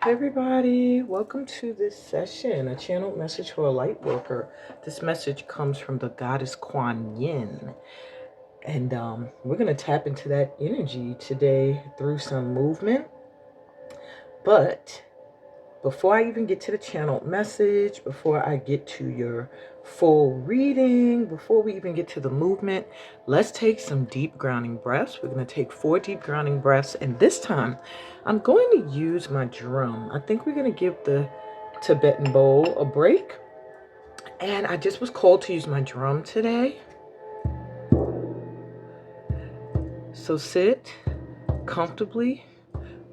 Hey everybody, welcome to this session, a channeled message for a light worker. This message comes from the goddess Kuan Yin, and we're going to tap into that energy today through some movement. But before I even get to the channeled message, before I get to your full reading, before we even get to the movement, let's take some deep grounding breaths. We're going to take 4 deep grounding breaths, and this time I'm going to use my drum. I think we're going to give the Tibetan bowl a break, and I just was called to use my drum today. So sit comfortably,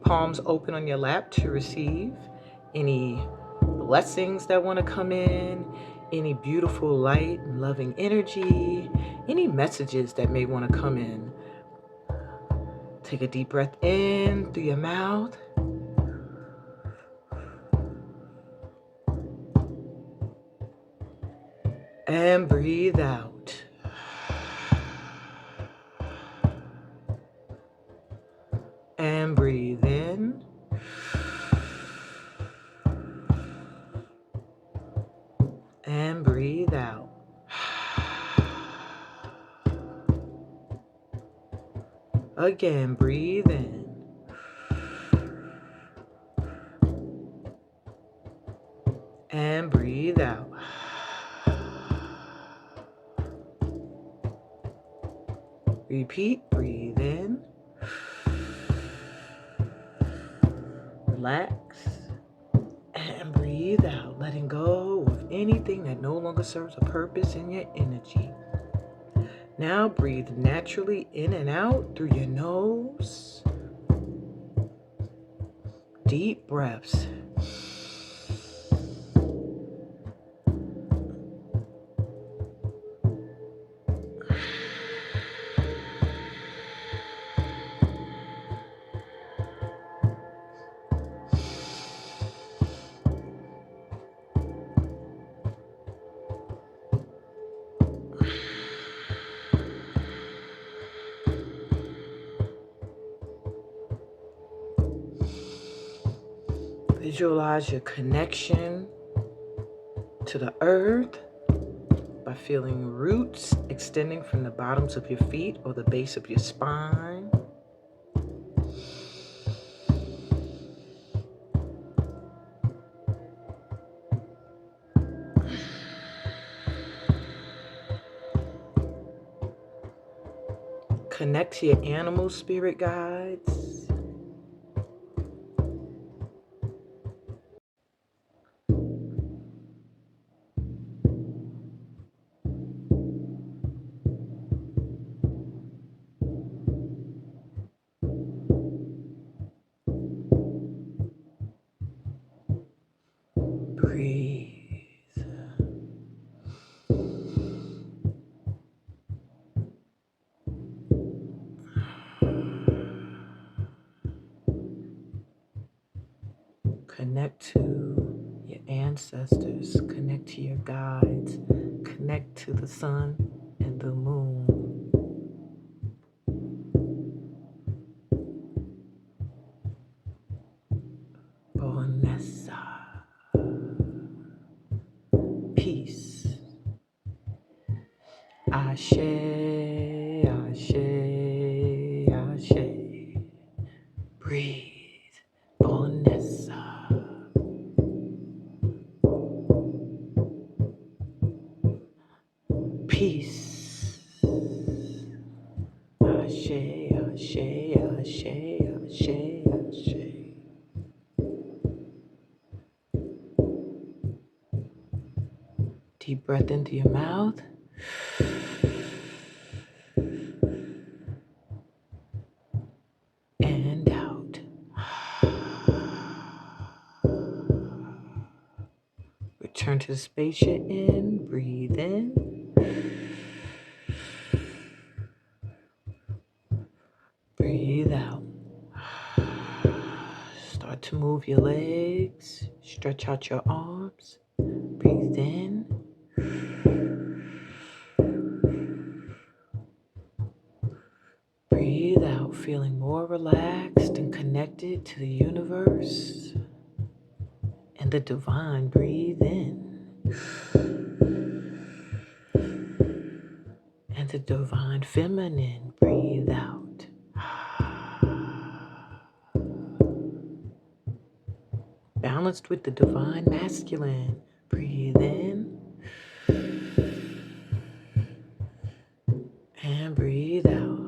palms open on your lap to receive any blessings that want to come in, any beautiful light and loving energy, any messages that may want to come in. Take a deep breath in through your mouth. And breathe out. And breathe in. And breathe out. Again, breathe in. And breathe out. Repeat, breathe in. Relax. And breathe out, letting go of anything that no longer serves a purpose in your energy. Now breathe naturally in and out through your nose. Deep breaths. Visualize your connection to the earth by feeling roots extending from the bottoms of your feet or the base of your spine. Connect to your animal spirit guides. Breathe. Connect to your ancestors. Connect to your guides. Connect to the sun and the moon. Bonessa. Peace. Ashe, ashe, ashe. Breathe. Bonessa. Peace. Ashe, ashe, ashe, ashe, ashe. Deep breath into your mouth. And out. Return to the space you're in. Breathe in. Breathe out. Start to move your legs. Stretch out your arms. Breathe in. Breathe out, feeling more relaxed and connected to the universe. And the divine, breathe in. And the divine feminine, breathe out. Balanced with the divine masculine, breathe in. And breathe out.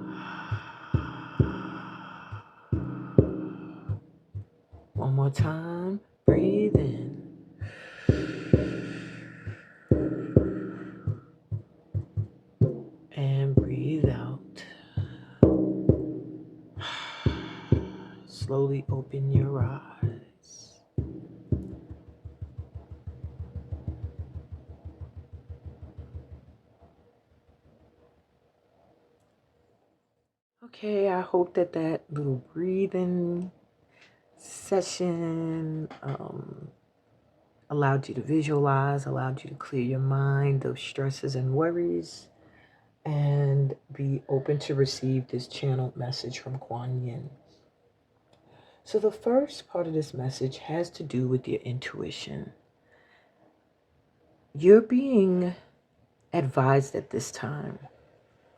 One more time, breathe in. And breathe out. Slowly open your eyes. Okay, I hope that little breathing session allowed you to visualize, allowed you to clear your mind of stresses and worries, and be open to receive this channeled message from Kuan Yin. So the first part of this message has to do with your intuition. You're being advised at this time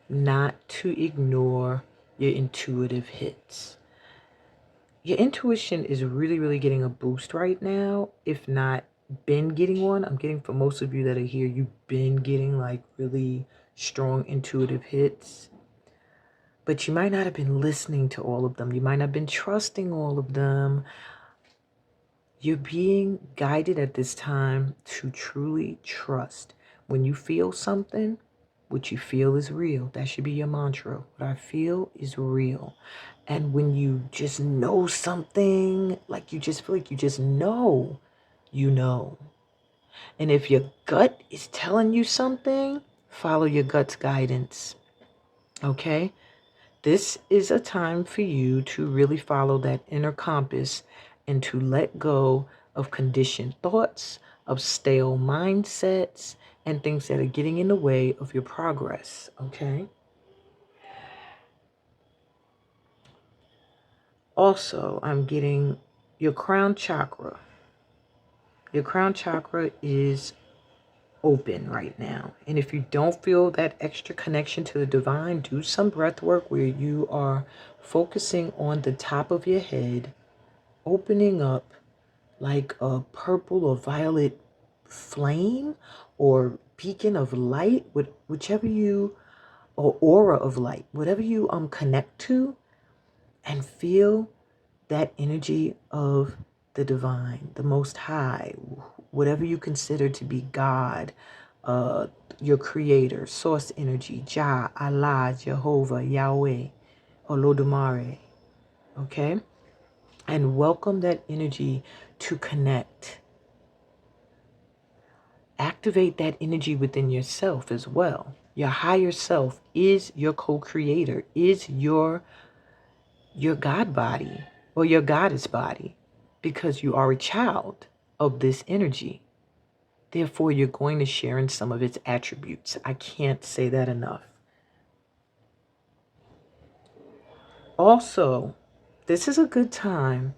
not to ignore your intuitive hits. Your intuition is really, really getting a boost right now. If not been getting one, I'm getting, for most of you that are here, you've been getting like really strong intuitive hits. But you might not have been listening to all of them. You might not have been trusting all of them. You're being guided at this time to truly trust. When you feel something, what you feel is real. That should be your mantra. What I feel is real. And when you just know something, like you just feel like you just know, you know. And if your gut is telling you something, follow your gut's guidance. Okay? This is a time for you to really follow that inner compass and to let go of conditioned thoughts, of stale mindsets, and things that are getting in the way of your progress, okay? Also, I'm getting your crown chakra. Your crown chakra is open right now. And if you don't feel that extra connection to the divine, do some breath work where you are focusing on the top of your head, opening up like a purple or violet flame or beacon of light, whichever you, or aura of light, whatever you connect to, and feel that energy of the divine, the most high, whatever you consider to be God, your creator, source energy, Jah, Allah, Jehovah, Yahweh, Olodumare, okay? And welcome that energy to connect. Activate that energy within yourself as well. Your higher self is your co-creator, is your God body or your goddess body, because you are a child of this energy. Therefore, you're going to share in some of its attributes. I can't say that enough. Also, this is a good time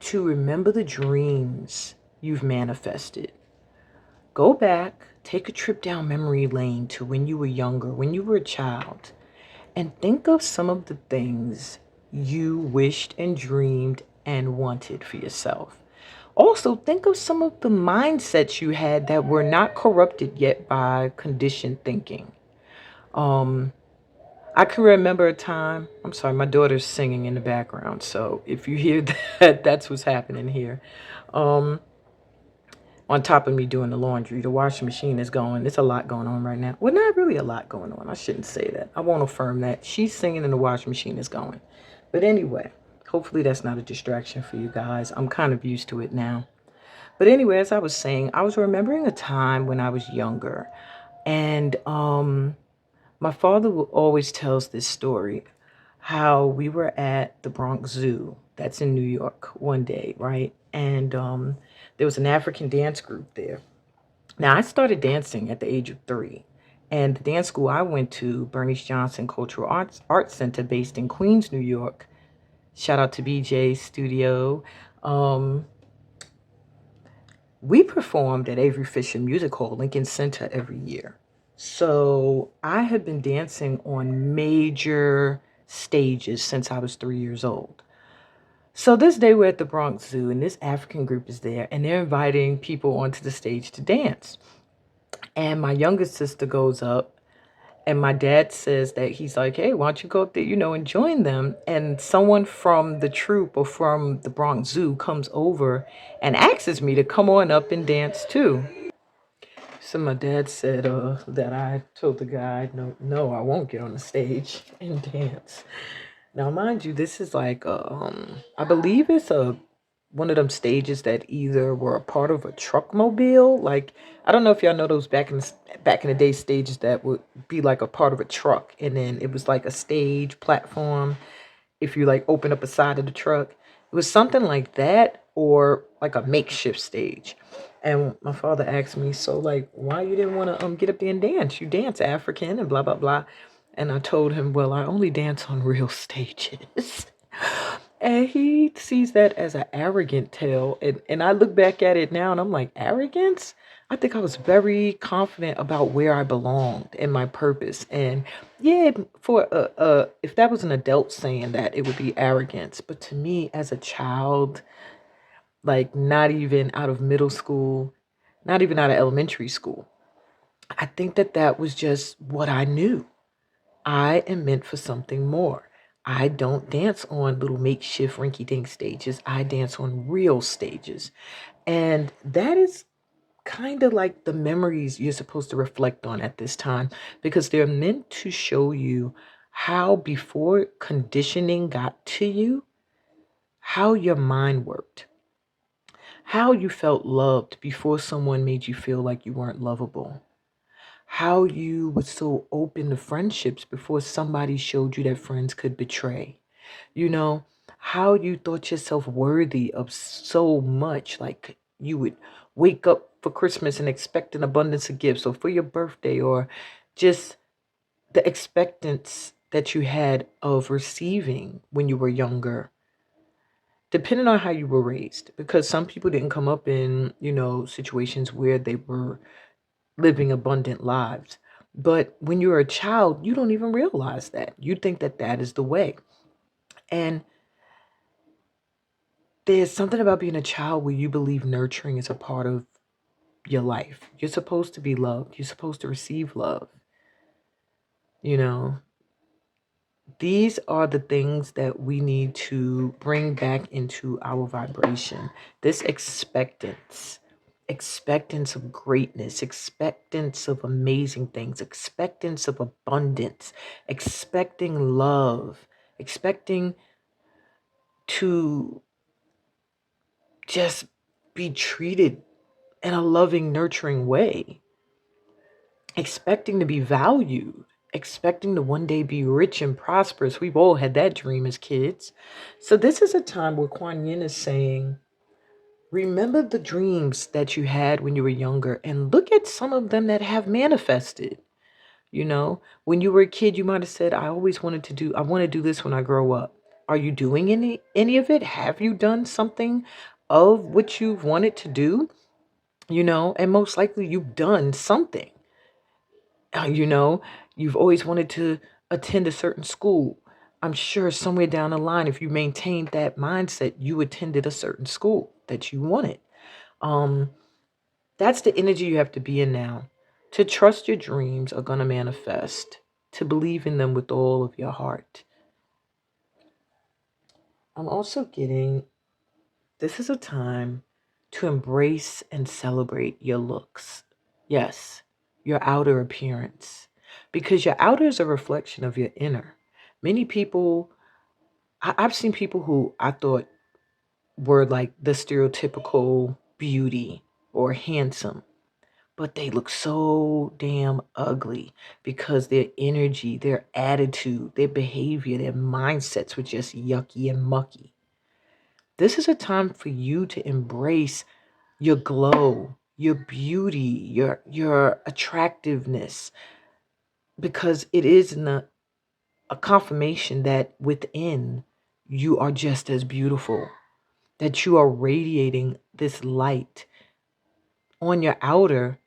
to remember the dreams you've manifested. Go back, take a trip down memory lane to when you were younger, when you were a child, and think of some of the things you wished and dreamed and wanted for yourself. Also, think of some of the mindsets you had that were not corrupted yet by conditioned thinking. I can remember a time, I'm sorry, my daughter's singing in the background, so if you hear that, that's what's happening here. On top of me doing the laundry, the washing machine is going. There's a lot going on right now. Well, not really a lot going on. I shouldn't say that. I won't affirm that. She's singing and the washing machine is going. But anyway, hopefully that's not a distraction for you guys. I'm kind of used to it now. But anyway, as I was saying, I was remembering a time when I was younger. And my father always tells this story, how we were at the Bronx Zoo, that's in New York, one day, right? And there was an African dance group there. Now, I started dancing at the age of 3. And the dance school I went to, Bernice Johnson Cultural Arts Center, based in Queens, New York. Shout out to BJ's studio. we performed at Avery Fisher Music Hall, Lincoln Center, every year. So I have been dancing on major stages since I was 3 years old. So this day we're at the Bronx Zoo and this African group is there and they're inviting people onto the stage to dance. And my youngest sister goes up and my dad says that he's like, hey, why don't you go up there, and join them? And someone from the troupe or from the Bronx Zoo comes over and asks me to come on up and dance too. So my dad said that I told the guy, no, I won't get on the stage and dance. Now, mind you, this is like, I believe it's one of them stages that either were a part of a truck mobile. Like, I don't know if y'all know those back in the day stages that would be like a part of a truck, and then it was like a stage platform. If you like open up a side of the truck, it was something like that, or like a makeshift stage. And my father asked me, so like, why you didn't want to get up there and dance? You dance African and blah blah blah. And I told him, well, I only dance on real stages. And he sees that as an arrogant tale. And I look back at it now and I'm like, arrogance? I think I was very confident about where I belonged and my purpose. And yeah, for if that was an adult saying that, it would be arrogance. But to me, as a child, like not even out of middle school, not even out of elementary school, I think that was just what I knew. I am meant for something more. I don't dance on little makeshift rinky-dink stages. I dance on real stages. And that is kind of like the memories you're supposed to reflect on at this time, because they're meant to show you how, before conditioning got to you, how your mind worked, how you felt loved before someone made you feel like you weren't lovable, how you were so open to friendships before somebody showed you that friends could betray. You know, how you thought yourself worthy of so much. Like you would wake up for Christmas and expect an abundance of gifts, or for your birthday, or just the expectance that you had of receiving when you were younger, depending on how you were raised. Because some people didn't come up in, situations where they were living abundant lives. But when you're a child, you don't even realize that. You think that that is the way. And there's something about being a child where you believe nurturing is a part of your life. You're supposed to be loved. You're supposed to receive love. You know, these are the things that we need to bring back into our vibration. This expectance of greatness, expectance of amazing things, expectance of abundance, expecting love, expecting to just be treated in a loving, nurturing way, expecting to be valued, expecting to one day be rich and prosperous. We've all had that dream as kids. So this is a time where Kuan Yin is saying, remember the dreams that you had when you were younger and look at some of them that have manifested. When you were a kid, you might have said, I want to do this when I grow up. Are you doing any of it? Have you done something of what you've wanted to do? And most likely you've done something. You've always wanted to attend a certain school. I'm sure somewhere down the line, if you maintained that mindset, you attended a certain school that you wanted. That's the energy you have to be in now. To trust your dreams are going to manifest. To believe in them with all of your heart. I'm also getting, this is a time to embrace and celebrate your looks. Yes, your outer appearance. Because your outer is a reflection of your inner. Many people, I've seen people who I thought were like the stereotypical beauty or handsome, but they look so damn ugly because their energy, their attitude, their behavior, their mindsets were just yucky and mucky. This is a time for you to embrace your glow, your beauty, your attractiveness, because it is a confirmation that within you are just as beautiful, that you are radiating this light on your outer,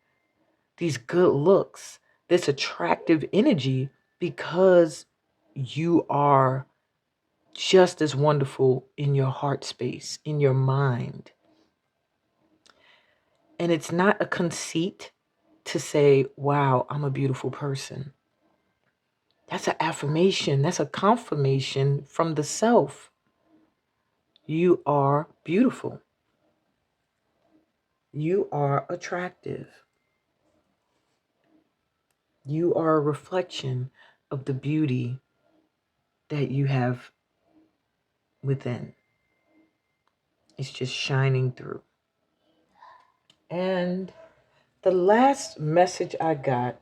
these good looks, this attractive energy, because you are just as wonderful in your heart space, in your mind. And it's not a conceit to say, wow, I'm a beautiful person. That's an affirmation. That's a confirmation from the self. You are beautiful. You are attractive. You are a reflection of the beauty that you have within. It's just shining through. And the last message I got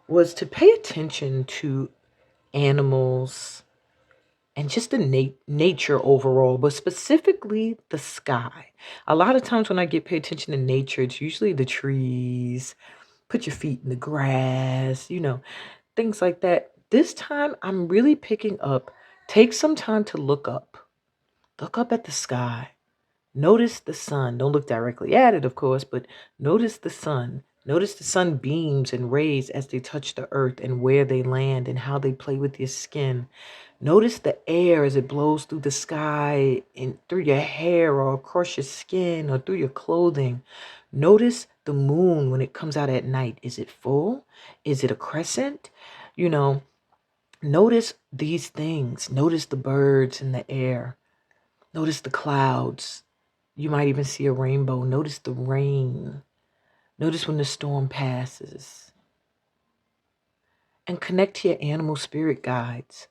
was to pay attention to animals and just the nature overall, but specifically the sky. A lot of times when I get pay attention to nature, it's usually the trees, put your feet in the grass, things like that. This time I'm really picking up, take some time to look up. Look up at the sky. Notice the sun. Don't look directly at it, of course, but notice the sun. Notice the sun beams and rays as they touch the earth and where they land and how they play with your skin. Notice the air as it blows through the sky and through your hair or across your skin or through your clothing. Notice the moon when it comes out at night. Is it full? Is it a crescent? Notice these things. Notice the birds in the air. Notice the clouds. You might even see a rainbow. Notice the rain. Notice when the storm passes. And connect to your animal spirit guides.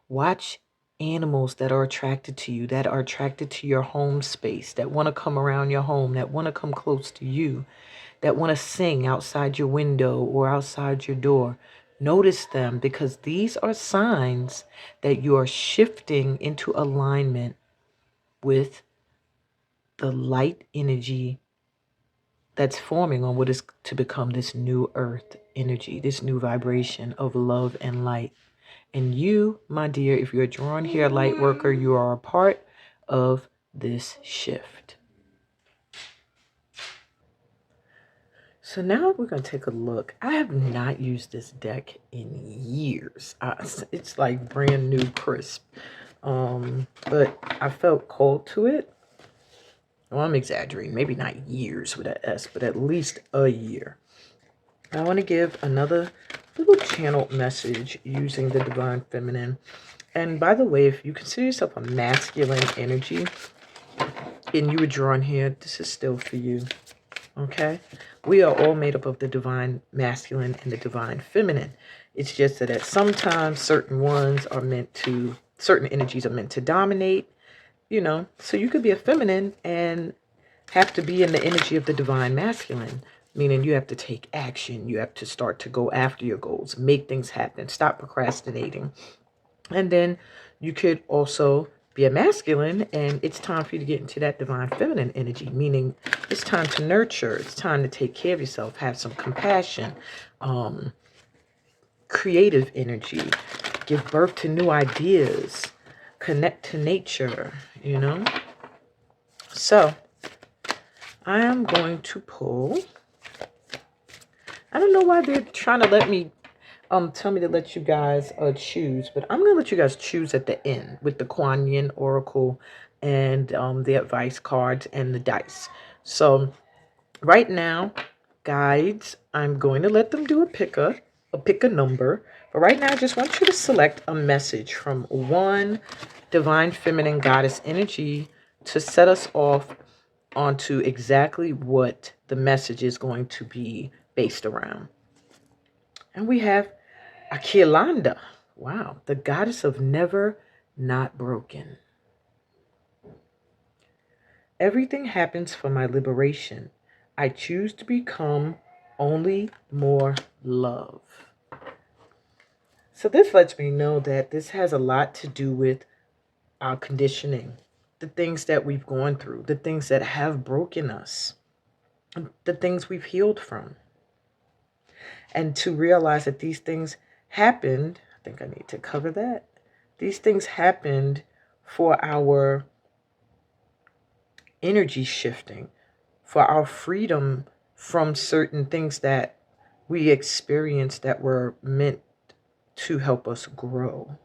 Watch animals that are attracted to you, that are attracted to your home space, that want to come around your home, that want to come close to you, that want to sing outside your window or outside your door. Notice them, because these are signs that you are shifting into alignment with the light energy that's forming on what is to become this new earth energy, this new vibration of love and light. And you, my dear, if you're drawn here, light worker, you are a part of this shift. So now we're going to take a look. I have not used this deck in years. It's like brand new, crisp. But I felt called to it. Well, I'm exaggerating. Maybe not years with an S, but at least a year. I want to give another little channeled message using the Divine Feminine. And by the way, if you consider yourself a masculine energy and you were drawn here, this is still for you. Okay? We are all made up of the Divine Masculine and the Divine Feminine. It's just that at sometimes certain energies are meant to dominate, So you could be a feminine and have to be in the energy of the Divine Masculine. Meaning you have to take action. You have to start to go after your goals, make things happen, stop procrastinating. And then you could also be a masculine, and it's time for you to get into that divine feminine energy, meaning it's time to nurture. It's time to take care of yourself, have some compassion, creative energy, give birth to new ideas, connect to nature, So I am going to pull. I don't know why they're trying to let me tell me to let you guys choose, but I'm gonna let you guys choose at the end with the Kuan Yin Oracle and the advice cards and the dice. So right now, guides, I'm going to let them do a pick a number. But right now, I just want you to select a message from one Divine Feminine Goddess energy to set us off onto exactly what the message is going to be based around. And we have Akilanda. Wow, the goddess of never not broken. Everything happens for my liberation. I choose to become only more love. So this lets me know that this has a lot to do with our conditioning, the things that we've gone through, the things that have broken us, the things we've healed from. And to realize that these things happened, I think I need to cover that. These things happened for our energy shifting, for our freedom from certain things that we experienced that were meant to help us grow.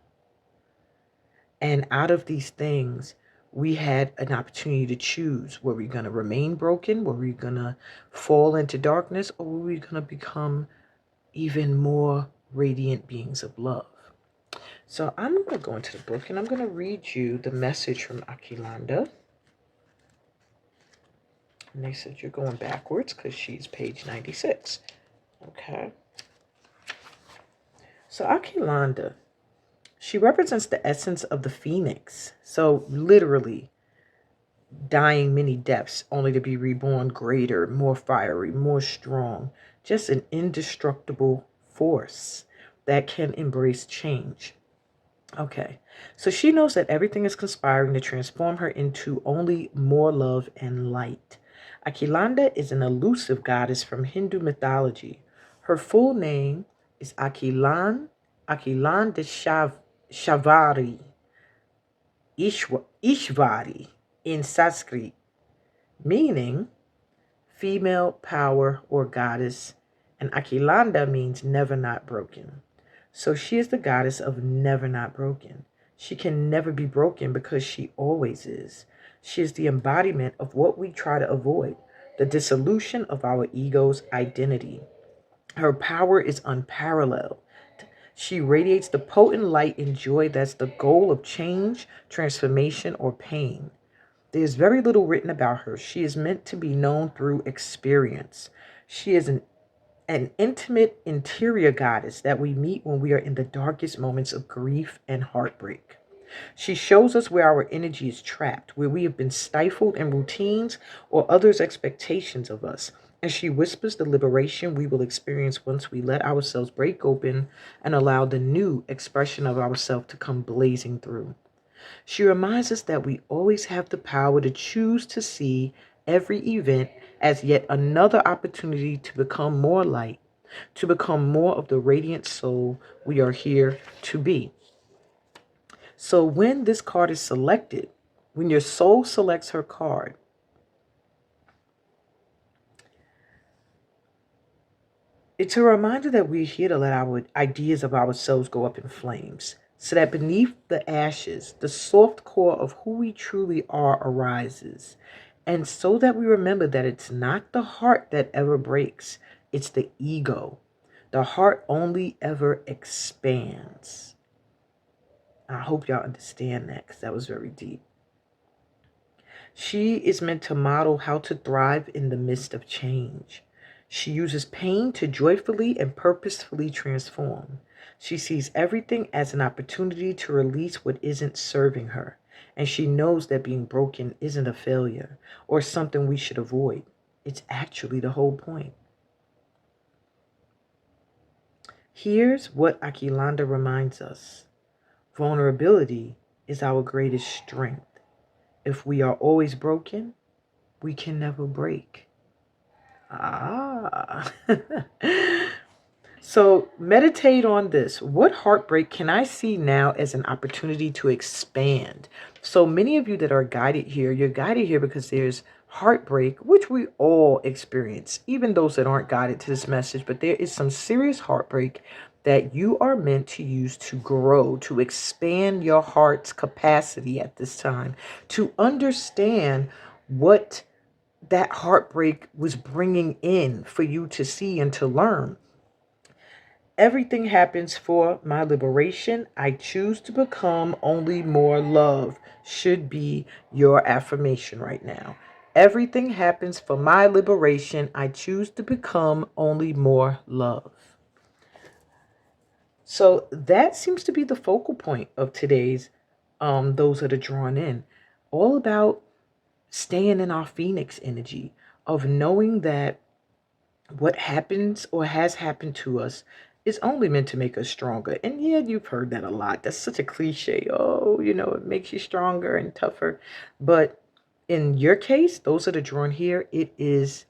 And out of these things, we had an opportunity to choose. Were we going to remain broken? Were we going to fall into darkness? Or were we going to become even more radiant beings of love? So I'm going to go into the book and I'm going to read you the message from Aquilanda. And they said you're going backwards because she's page 96. Okay. So Aquilanda, she represents the essence of the phoenix. So literally dying many deaths only to be reborn greater, more fiery, more strong. Just an indestructible force that can embrace change. Okay, so she knows that everything is conspiring to transform her into only more love and light. Aquilanda is an elusive goddess from Hindu mythology. Her full name is Aquilan de Shavari, Ishvari in Sanskrit, meaning female power or goddess, and Aquilanda means never not broken. So she is the goddess of never not broken. She can never be broken because she always is. She is the embodiment of what we try to avoid, the dissolution of our ego's identity. Her power is unparalleled. She radiates the potent light and joy that's the goal of change, transformation, or pain. There's very little written about her. She is meant to be known through experience. She is an intimate interior goddess that we meet when we are in the darkest moments of grief and heartbreak. She shows us where our energy is trapped, where we have been stifled in routines or others' expectations of us. And she whispers the liberation we will experience once we let ourselves break open and allow the new expression of ourselves to come blazing through. She reminds us that we always have the power to choose to see every event as yet another opportunity to become more light, to become more of the radiant soul we are here to be. So when this card is selected, when your soul selects her card, it's a reminder that we're here to let our ideas of ourselves go up in flames, so that beneath the ashes, the soft core of who we truly are arises. And so that we remember that it's not the heart that ever breaks, it's the ego. The heart only ever expands. I hope y'all understand that, because that was very deep. She is meant to model how to thrive in the midst of change. She uses pain to joyfully and purposefully transform. She sees everything as an opportunity to release what isn't serving her. And she knows that being broken isn't a failure or something we should avoid. It's actually the whole point. Here's what Aquilanda reminds us. Vulnerability is our greatest strength. If we are always broken, we can never break. Ah. So meditate on this. What heartbreak can I see now as an opportunity to expand? So many of you that are guided here, you're guided here because there's heartbreak, which we all experience, even those that aren't guided to this message. But there is some serious heartbreak that you are meant to use to grow, to expand your heart's capacity at this time, to understand what that heartbreak was bringing in for you to see and to learn. Everything happens for my liberation. I choose to become only more love should be your affirmation right now. Everything happens for my liberation. I choose to become only more love. So that seems to be the focal point of today's those that are drawn in. All about staying in our phoenix energy of knowing that what happens or has happened to us is only meant to make us stronger. And yeah, you've heard that a lot. That's such a cliche. Oh, it makes you stronger and tougher. But in your case, those that are drawn here, it is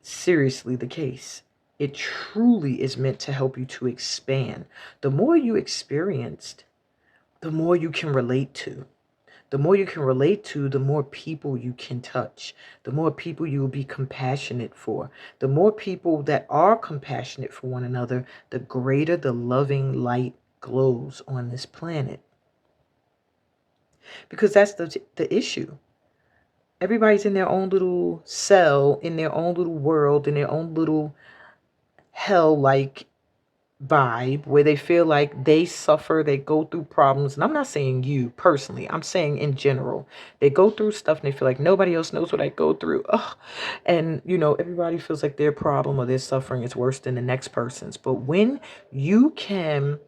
seriously the case. It truly is meant to help you to expand. The more you experienced, the more you can relate to. The more you can relate to, the more people you can touch. The more people you will be compassionate for. The more people that are compassionate for one another, the greater the loving light glows on this planet. Because that's the issue. Everybody's in their own little cell, in their own little world, in their own little hell-like vibe where they feel like they suffer, they go through problems. And I'm not saying you personally, I'm saying in general. They go through stuff and they feel like nobody else knows what I go through. Ugh. And, everybody feels like their problem or their suffering is worse than the next person's. But when you can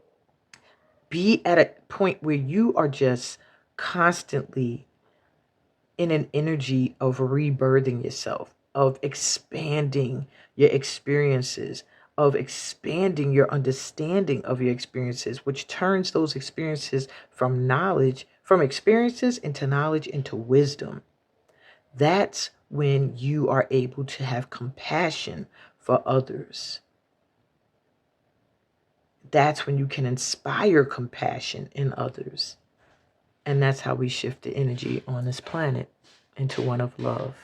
be at a point where you are just constantly in an energy of rebirthing yourself, of expanding your experiences, of expanding your understanding of your experiences, which turns those experiences from experiences into knowledge, into wisdom. That's when you are able to have compassion for others. That's when you can inspire compassion in others. And that's how we shift the energy on this planet into one of love.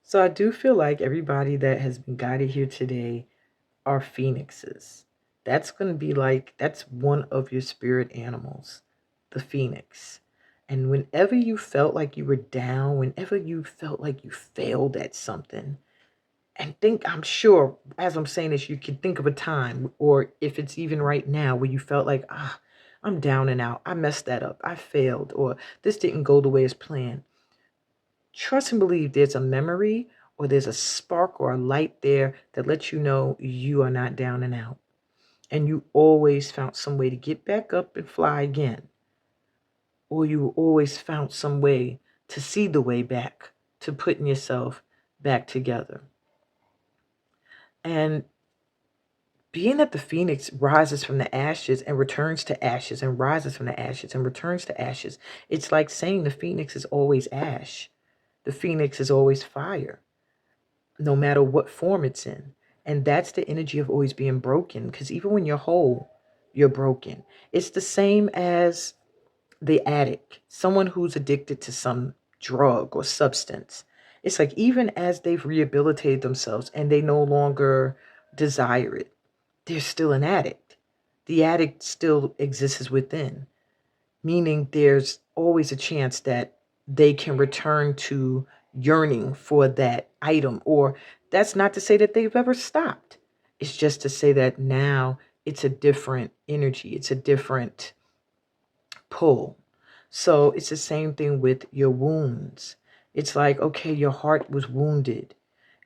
So I do feel like everybody that has been guided here today are phoenixes. That's going to be that's one of your spirit animals, the phoenix. And whenever you felt like you were down, whenever you felt like you failed at something, I'm sure as I'm saying this, you can think of a time, or if it's even right now, where you felt like, I'm down and out. I messed that up. I failed, or this didn't go the way it's planned. Trust and believe there's a memory or there's a spark or a light there that lets you know you are not down and out. And you always found some way to get back up and fly again. Or you always found some way to see the way back to putting yourself back together. And being that the phoenix rises from the ashes and returns to ashes and rises from the ashes and returns to ashes, it's like saying the phoenix is always ash. The phoenix is always fire, no matter what form it's in. And that's the energy of always being broken, because even when you're whole, you're broken. It's the same as the addict, someone who's addicted to some drug or substance. It's like even as they've rehabilitated themselves and they no longer desire it, they're still an addict. The addict still exists within, meaning there's always a chance that they can return to yearning for that item. Or that's not to say that they've ever stopped. It's just to say that now it's a different energy, it's a different pull. So it's the same thing with your wounds. It's like, okay, your heart was wounded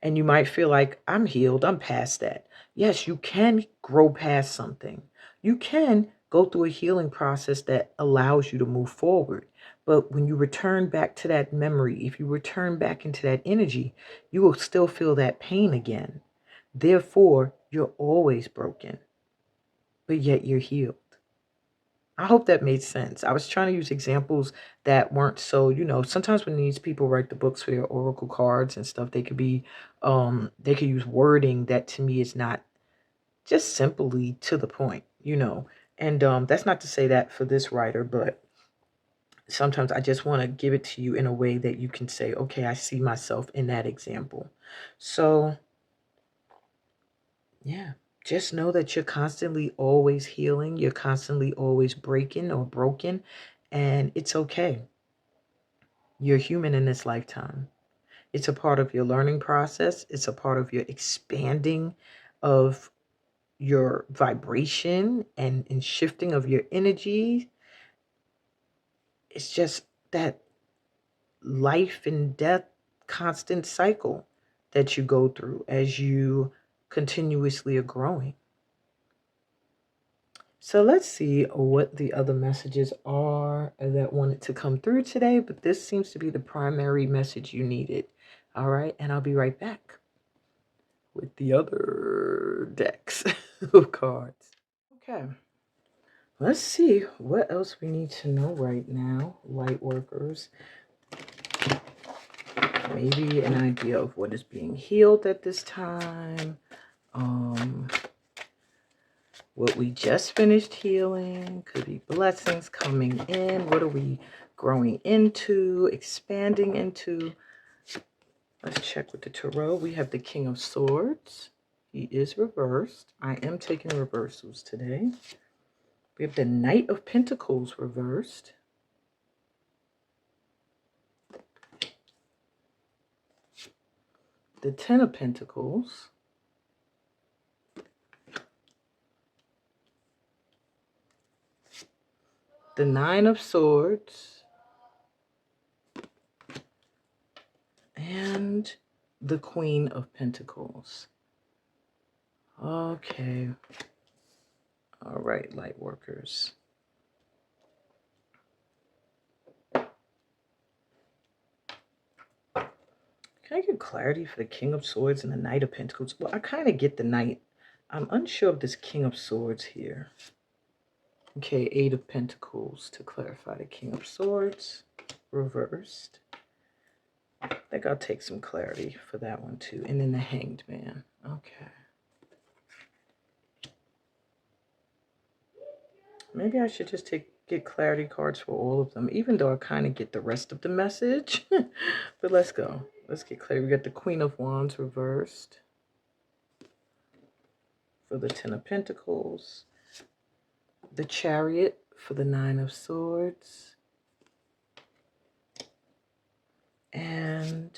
and you might feel like, I'm healed, I'm past that. Yes, you can grow past something. You can go through a healing process that allows you to move forward. But when you return back to that memory, if you return back into that energy, you will still feel that pain again. Therefore, you're always broken, but yet you're healed. I hope that made sense. I was trying to use examples that weren't so, sometimes when these people write the books for their oracle cards and stuff, they could use wording that to me is not just simply to the point. And that's not to say that for this writer, but sometimes I just want to give it to you in a way that you can say, okay, I see myself in that example. So, yeah. Just know that you're constantly always healing. You're constantly always breaking or broken. And it's okay. You're human in this lifetime. It's a part of your learning process. It's a part of your expanding of your vibration and shifting of your energy. It's just that life and death constant cycle that you go through as you continuously are growing. So let's see what the other messages are that wanted to come through today, but this seems to be the primary message you needed. All right, and I'll be right back with the other decks of cards. Okay, let's see what else we need to know right now, light workers. Maybe an idea of what is being healed at this time. what we just finished healing. Could be blessings coming in. What are we growing into, expanding into? Let's check with the Tarot. We have the King of Swords. He is reversed. I am taking reversals today. We have the Knight of Pentacles reversed. The Ten of Pentacles. The Nine of Swords. And the Queen of Pentacles. Okay. All right, light workers. Can I get clarity for the King of Swords and the Knight of Pentacles? Well, I kind of get the Knight. I'm unsure of this King of Swords here. Okay, Eight of Pentacles to clarify the King of Swords. Reversed. I think I'll take some clarity for that one too. And then the Hanged Man. Okay. Maybe I should just get clarity cards for all of them, even though I kind of get the rest of the message. But let's go. Let's get clarity. We got the Queen of Wands reversed for the Ten of Pentacles. The Chariot for the Nine of Swords. And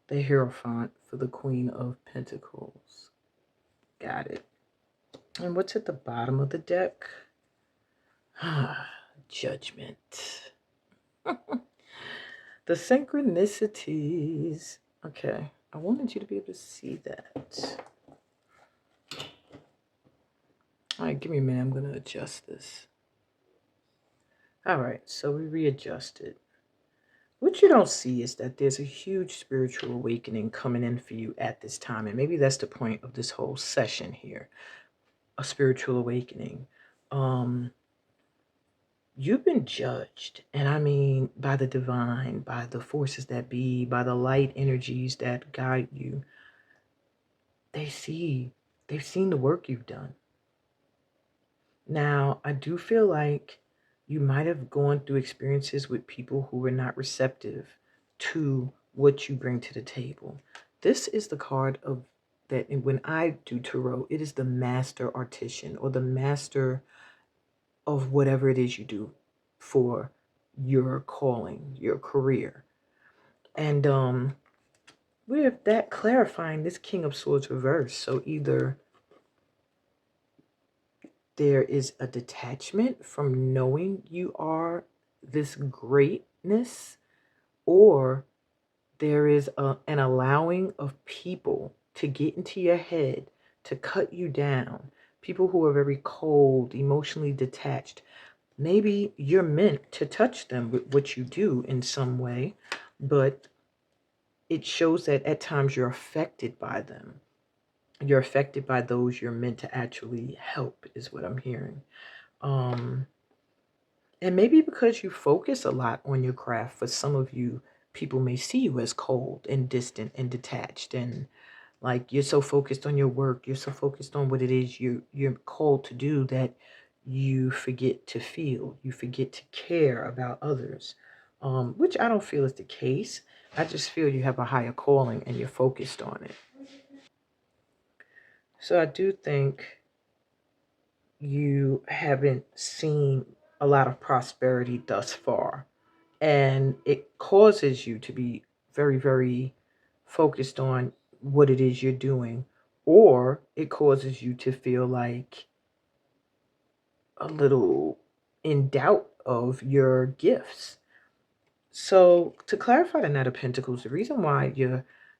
the Hierophant for the Queen of Pentacles. Got it. And what's at the bottom of the deck? Judgment. The synchronicities. Okay, I wanted you to be able to see that. All right, give me a minute. I'm going to adjust this. All right, so we readjusted. What you don't see is that there's a huge spiritual awakening coming in for you at this time. And maybe that's the point of this whole session here. A spiritual awakening. You've been judged, and I mean by the divine, by the forces that be, by the light energies that guide you. They've seen the work you've done. Now, I do feel like you might have gone through experiences with people who were not receptive to what you bring to the table. This is the card of that, and when I do tarot, it is the master artisan or the master of whatever it is you do for your calling, your career. And we have that clarifying this King of Swords reverse. So either there is a detachment from knowing you are this greatness, or there is an allowing of people to get into your head, to cut you down. People who are very cold, emotionally detached. Maybe you're meant to touch them with what you do in some way, but it shows that at times you're affected by them. You're affected by those you're meant to actually help, is what I'm hearing. And maybe because you focus a lot on your craft, for some of you, people may see you as cold and distant and detached, and like you're so focused on your work, you're so focused on what it is you're called to do, that you forget to feel, you forget to care about others, which I don't feel is the case. I just feel you have a higher calling and you're focused on it. So I do think you haven't seen a lot of prosperity thus far, and it causes you to be very, very focused on what it is you're doing, or it causes you to feel like a little in doubt of your gifts. So to clarify the Knight of Pentacles, the reason why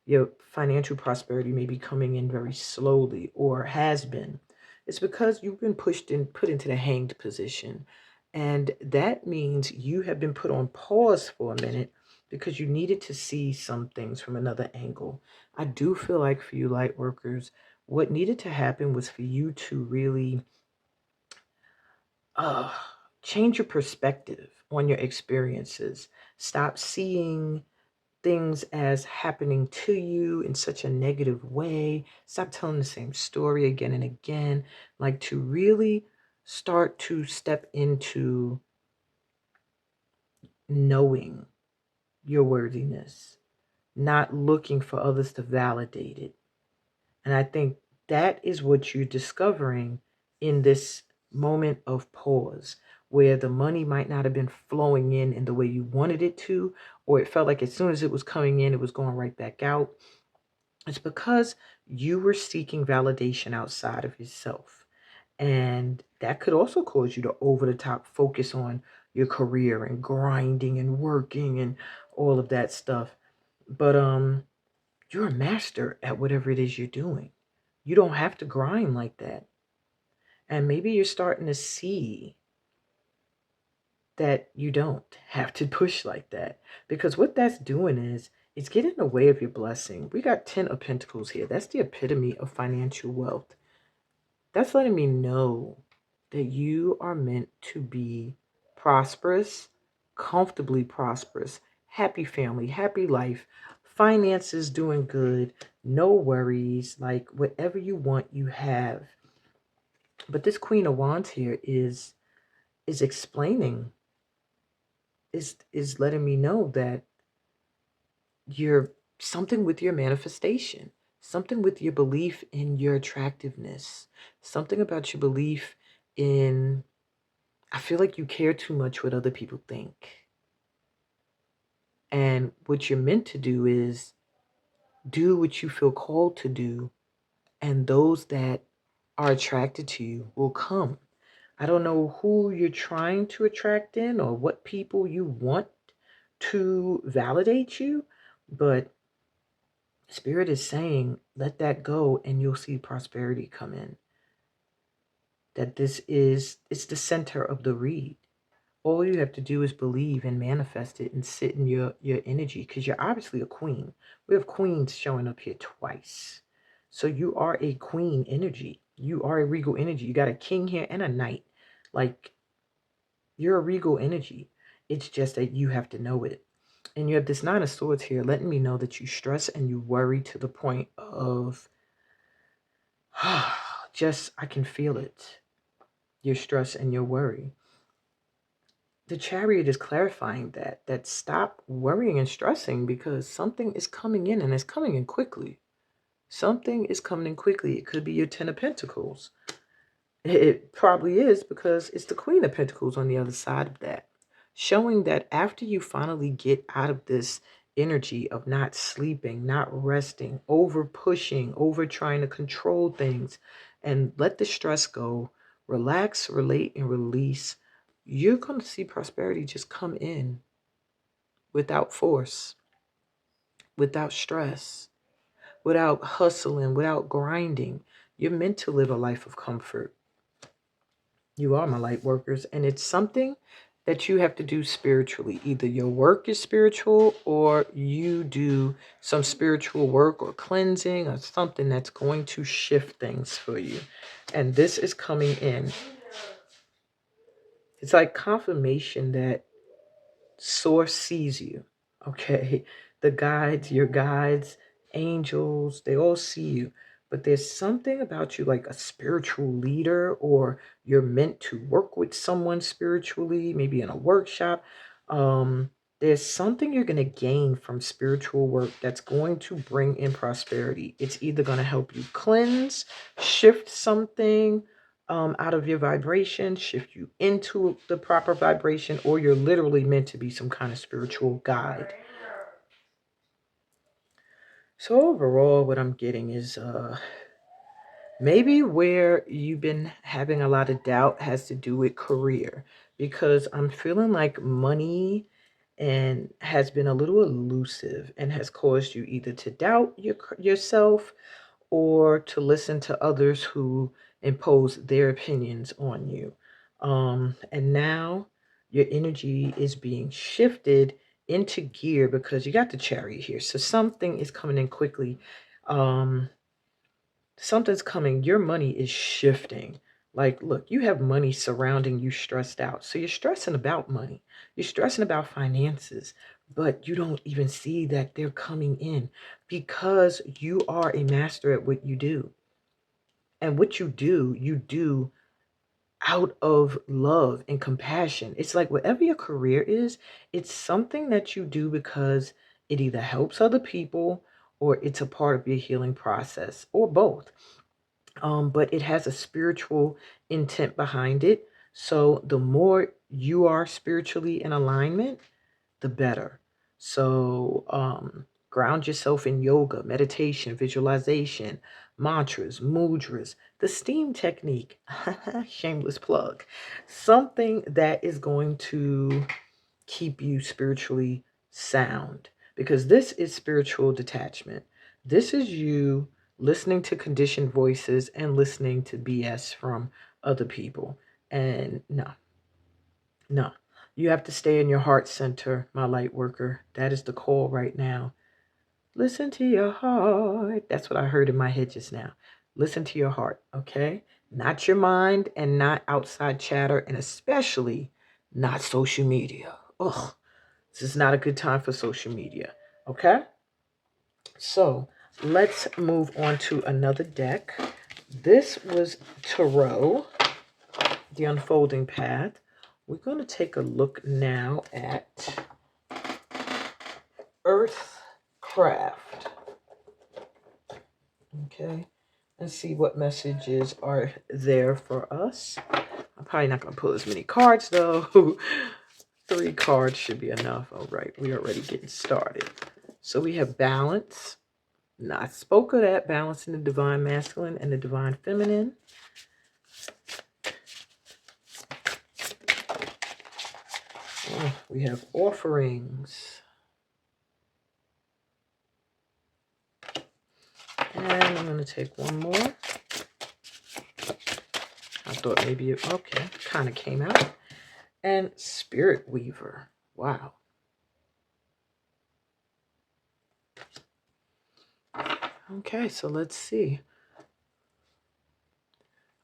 your financial prosperity may be coming in very slowly, or has been, is because you've been put into the hanged position. And that means you have been put on pause for a minute because you needed to see some things from another angle. I do feel like for you light workers, what needed to happen was for you to really uh, change your perspective on your experiences. Stop seeing things as happening to you in such a negative way. Stop telling the same story again and again. Like to really start to step into knowing your worthiness, not looking for others to validate it. And I think that is what you're discovering in this moment of pause, where the money might not have been flowing in the way you wanted it to, or it felt like as soon as it was coming in, it was going right back out. It's because you were seeking validation outside of yourself. And that could also cause you to over the top focus on your career and grinding and working and all of that stuff. But you're a master at whatever it is you're doing. You don't have to grind like that. And maybe you're starting to see that you don't have to push like that. Because what that's doing is it's getting in the way of your blessing. We got 10 of Pentacles here. That's the epitome of financial wealth. That's letting me know that you are meant to be prosperous, comfortably prosperous, happy family, happy life, finances doing good, no worries, like whatever you want, you have. But this Queen of Wands here is explaining, is letting me know that you're something with your manifestation, something with your belief in your attractiveness, something about your belief in, I feel like you care too much what other people think. And what you're meant to do is do what you feel called to do, and those that are attracted to you will come. I don't know who you're trying to attract in or what people you want to validate you, but Spirit is saying, let that go and you'll see prosperity come in. That it's the center of the read. All you have to do is believe and manifest it and sit in your energy, because you're obviously a queen. We have queens showing up here twice. So you are a queen energy. You are a regal energy. You got a king here and a knight. Like, you're a regal energy. It's just that you have to know it. And you have this Nine of Swords here letting me know that you stress and you worry to the point of, just, I can feel it. Your stress and your worry. The Chariot is clarifying that stop worrying and stressing, because something is coming in, and it's coming in quickly. Something is coming in quickly. It could be your 10 of Pentacles. It probably is, because it's the Queen of Pentacles on the other side of that, showing that after you finally get out of this energy of not sleeping, not resting, over pushing, over trying to control things, and let the stress go, relax, relate, and release, you're going to see prosperity just come in without force, without stress, without hustling, without grinding. You're meant to live a life of comfort. You are my light workers, and it's something that you have to do spiritually. Either your work is spiritual, or you do some spiritual work or cleansing or something that's going to shift things for you. And this is coming in. It's like confirmation that Source sees you. Okay. The guides, your guides, angels, they all see you. But there's something about you, like a spiritual leader, or you're meant to work with someone spiritually, maybe in a workshop. There's something you're going to gain from spiritual work that's going to bring in prosperity. It's either going to help you cleanse, shift something out of your vibration, shift you into the proper vibration, or you're literally meant to be some kind of spiritual guide. So overall, what I'm getting is maybe where you've been having a lot of doubt has to do with career, because I'm feeling like money and has been a little elusive and has caused you either to doubt yourself, or to listen to others who impose their opinions on you. And now your energy is being shifted into gear because you got the Chariot here. So something is coming in quickly. Something's coming. Your money is shifting. Like, look, you have money surrounding you stressed out. So you're stressing about money. You're stressing about finances. but you don't even see that they're coming in because you are a master at what you do. And what you do out of love and compassion. It's like whatever your career is, it's something that you do because it either helps other people or it's a part of your healing process or both. But it has a spiritual intent behind it. So the more you are spiritually in alignment, the better. So ground yourself in yoga, meditation, visualization, mantras, mudras, the steam technique, shameless plug, something that is going to keep you spiritually sound, because this is spiritual detachment. This is you listening to conditioned voices and listening to BS from other people. And no, you have to stay in your heart center, my light worker. That is the call right now. Listen to your heart. That's what I heard in my head just now. Listen to your heart, okay? Not your mind and not outside chatter, and especially not social media. Ugh, this is not a good time for social media, okay? So let's move on to another deck. This was Tarot, the Unfolding Path. We're going to take a look now at Earthcraft. Okay, and see what messages are there for us. I'm probably not going to pull as many cards though. 3 cards should be enough. All right, we're already getting started. So we have balance. Now, I spoke of that, balancing the divine masculine and the divine feminine. Oh, we have offerings. And I'm going to take one more. I thought maybe it, okay, kind of came out. And Spirit Weaver. Wow. Okay, so let's see.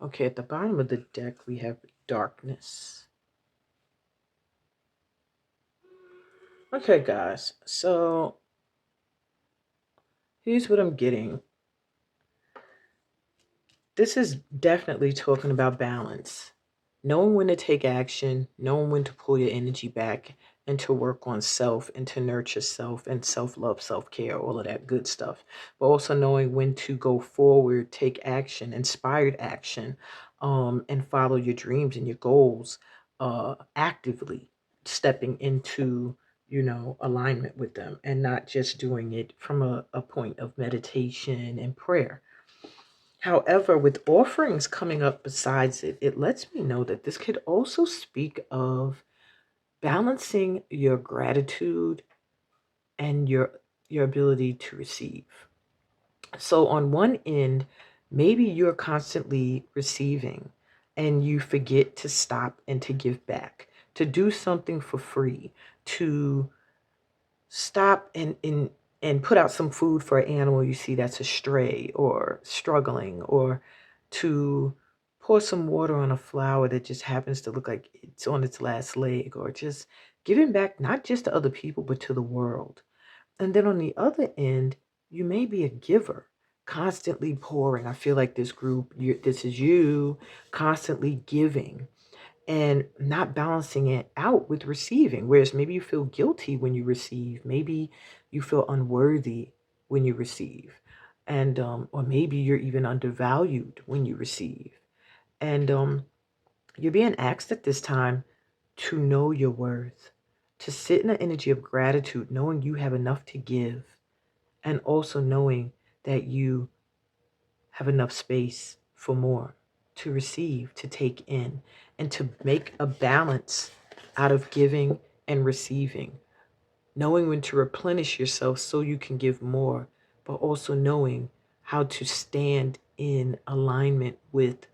Okay, at the bottom of the deck, we have darkness. Okay, guys, so here's what I'm getting. This is definitely talking about balance. Knowing when to take action, knowing when to pull your energy back and to work on self and to nurture self and self-love, self-care, all of that good stuff. But also knowing when to go forward, take action, inspired action, and follow your dreams and your goals actively, stepping into, alignment with them and not just doing it from a point of meditation and prayer. However, with offerings coming up besides it, it lets me know that this could also speak of balancing your gratitude and your ability to receive. So on one end, maybe you're constantly receiving and you forget to stop and to give back, to do something for free, to stop and put out some food for an animal you see that's astray or struggling, or to pour some water on a flower that just happens to look like it's on its last leg, or just giving back not just to other people but to the world. And then on the other end, you may be a giver, constantly pouring. I feel like this group, this is you constantly giving and not balancing it out with receiving. Whereas maybe you feel guilty when you receive, maybe you feel unworthy when you receive, and or maybe you're even undervalued when you receive. And you're being asked at this time to know your worth, to sit in an energy of gratitude, knowing you have enough to give, and also knowing that you have enough space for more, to receive, to take in, and to make a balance out of giving and receiving. Knowing when to replenish yourself so you can give more, but also knowing how to stand in alignment with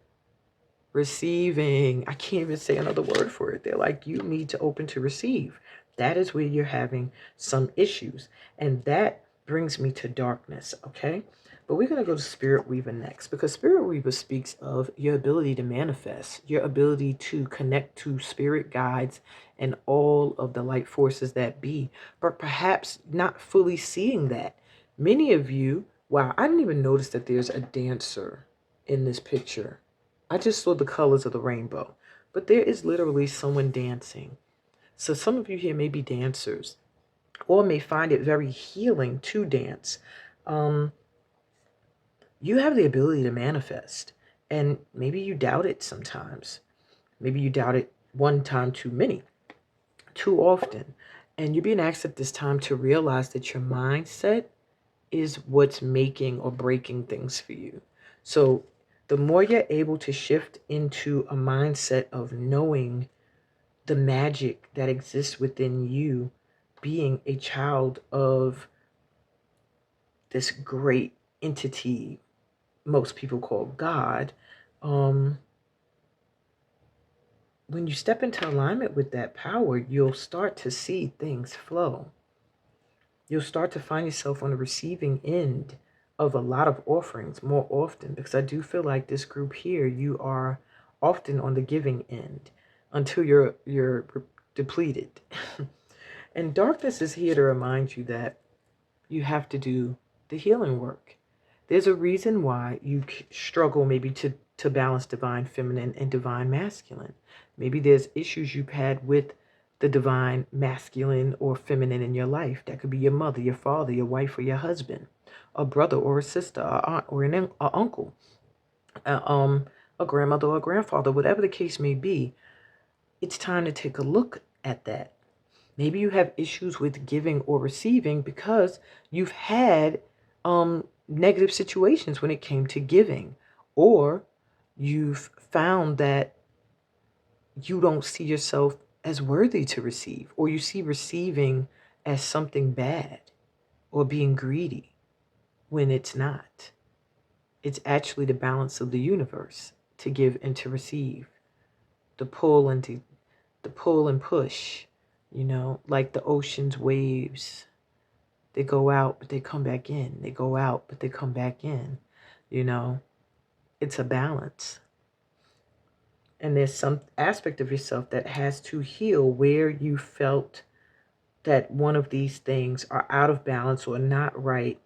receiving. I can't even say another word for it. They're like, you need to open to receive. That is where you're having some issues. And that brings me to darkness, okay? But we're going to go to Spirit Weaver next, because Spirit Weaver speaks of your ability to manifest, your ability to connect to spirit guides and all of the light forces that be, but perhaps not fully seeing that. Many of you, wow, I didn't even notice that there's a dancer in this picture. I just saw the colors of the rainbow, but there is literally someone dancing. So some of you here may be dancers or may find it very healing to dance. You have the ability to manifest, and maybe you doubt it sometimes. Maybe you doubt it one time too many, too often. And you're being asked at this time to realize that your mindset is what's making or breaking things for you. So the more you're able to shift into a mindset of knowing the magic that exists within you, being a child of this great entity most people call God, when you step into alignment with that power, you'll start to see things flow. You'll start to find yourself on the receiving end of a lot of offerings more often, because I do feel like this group here, you are often on the giving end until you're depleted. And darkness is here to remind you that you have to do the healing work. There's a reason why you struggle maybe to balance divine feminine and divine masculine. Maybe there's issues you've had with the divine masculine or feminine in your life. That could be your mother, your father, your wife, or your husband, a brother or a sister, a aunt or an uncle, a grandmother or a grandfather, whatever the case may be. It's time to take a look at that. Maybe you have issues with giving or receiving because you've had negative situations when it came to giving, or you've found that you don't see yourself as worthy to receive, or you see receiving as something bad or being greedy when it's not. It's actually the balance of the universe to give and to receive, the pull and push, like the ocean's waves. They go out, but they come back in. They go out, but they come back in. It's a balance. And there's some aspect of yourself that has to heal where you felt that one of these things are out of balance or not right.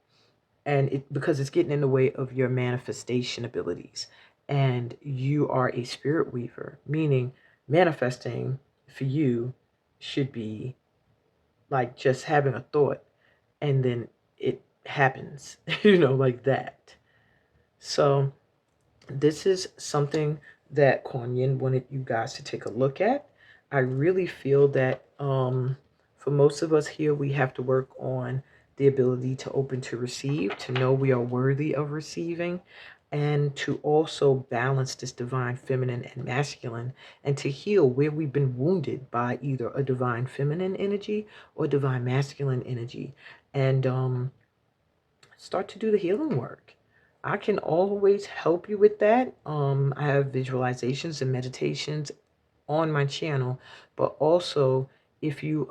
And because it's getting in the way of your manifestation abilities. And you are a spirit weaver, meaning manifesting for you should be like just having a thought and then it happens, like that. So this is something that Kuan Yin wanted you guys to take a look at. I really feel that for most of us here, we have to work on the ability to open to receive, to know we are worthy of receiving, and to also balance this divine feminine and masculine, and to heal where we've been wounded by either a divine feminine energy or divine masculine energy, and start to do the healing work. I can always help you with that. I have visualizations and meditations on my channel, but also if you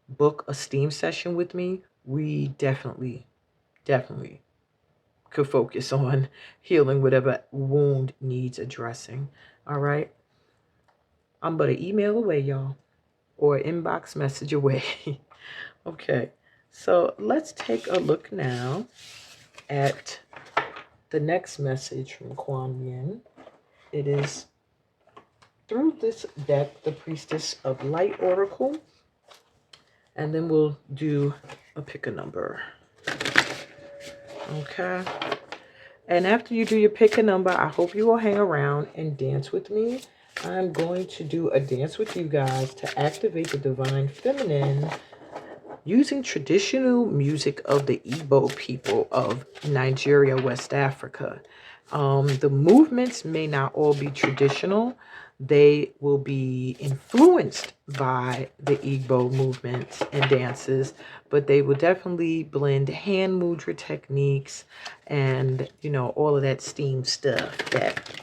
book a steam session with me, we definitely could focus on healing whatever wound needs addressing. All right. I'm but an email away, y'all, or an inbox message away. Okay. So let's take a look now at the next message from Kuan Yin. It is through this deck, the Priestess of Light Oracle. And then we'll do a pick a number. Okay. And after you do your pick a number, I hope you will hang around and dance with me. I'm going to do a dance with you guys to activate the divine feminine using traditional music of the Igbo people of Nigeria, West Africa. The movements may not all be traditional. They will be influenced by the Igbo movements and dances, but they will definitely blend hand mudra techniques and, all of that steam stuff that,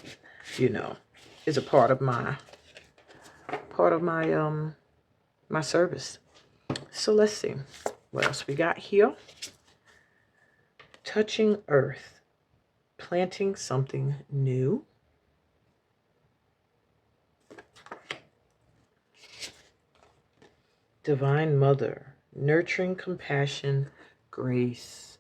is a part of my my service. So let's see what else we got here. touching earth, planting something new. Divine Mother, nurturing compassion, grace.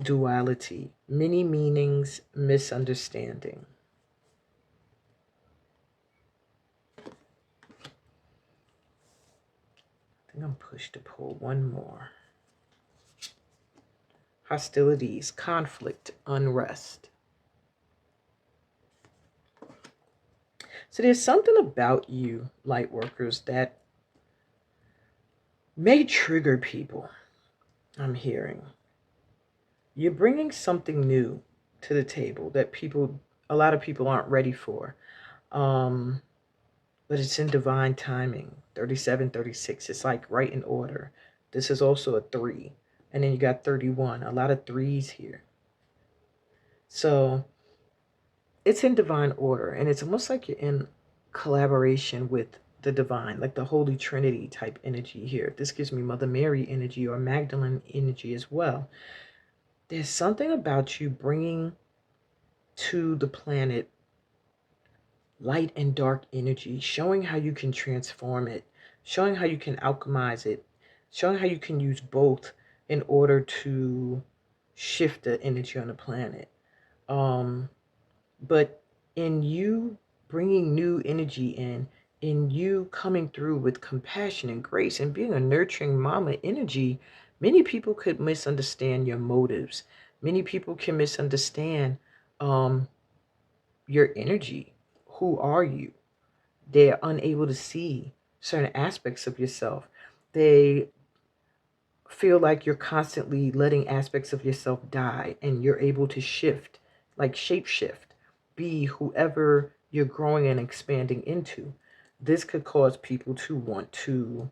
Duality, many meanings, misunderstanding. I think I'm pushed to pull one more. Hostilities, conflict, unrest. So there's something about you, light workers, that may trigger people. I'm hearing. You're bringing something new to the table that a lot of people aren't ready for. But it's in divine timing. 37, 36. It's like right in order. This is also a 3. And then you got 31. A lot of 3s here. So it's in divine order. And it's almost like you're in collaboration with the divine, like the Holy Trinity type energy here. This gives me Mother Mary energy or Magdalene energy as well. There's something about you bringing to the planet light and dark energy, showing how you can transform it, showing how you can alchemize it, showing how you can use both in order to shift the energy on the planet. But in you bringing new energy in you coming through with compassion and grace and being a nurturing mama energy, many people could misunderstand your motives. Many people can misunderstand your energy. Who are you? They're unable to see certain aspects of yourself. They feel like you're constantly letting aspects of yourself die and you're able to shift, like shape shift, be whoever you're growing and expanding into. This could cause people to want to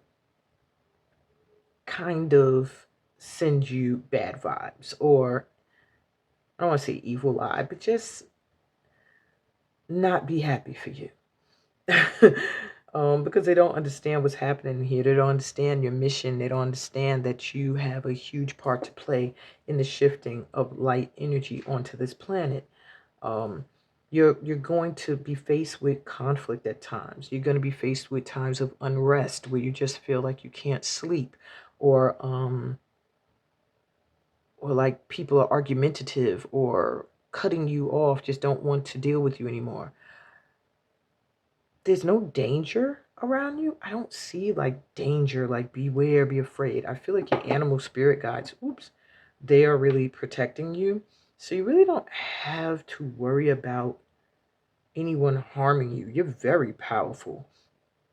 kind of send you bad vibes, or I don't want to say evil eye, but just not be happy for you. Because they don't understand what's happening here. They don't understand your mission. They don't understand that you have a huge part to play in the shifting of light energy onto this planet. You're going to be faced with conflict at times. You're going to be faced with times of unrest where you just feel like you can't sleep, or like people are argumentative or cutting you off, just don't want to deal with you anymore. There's no danger around you. I don't see like danger, like beware, be afraid. I feel like your animal spirit guides, they are really protecting you. So you really don't have to worry about anyone harming you. You're very powerful.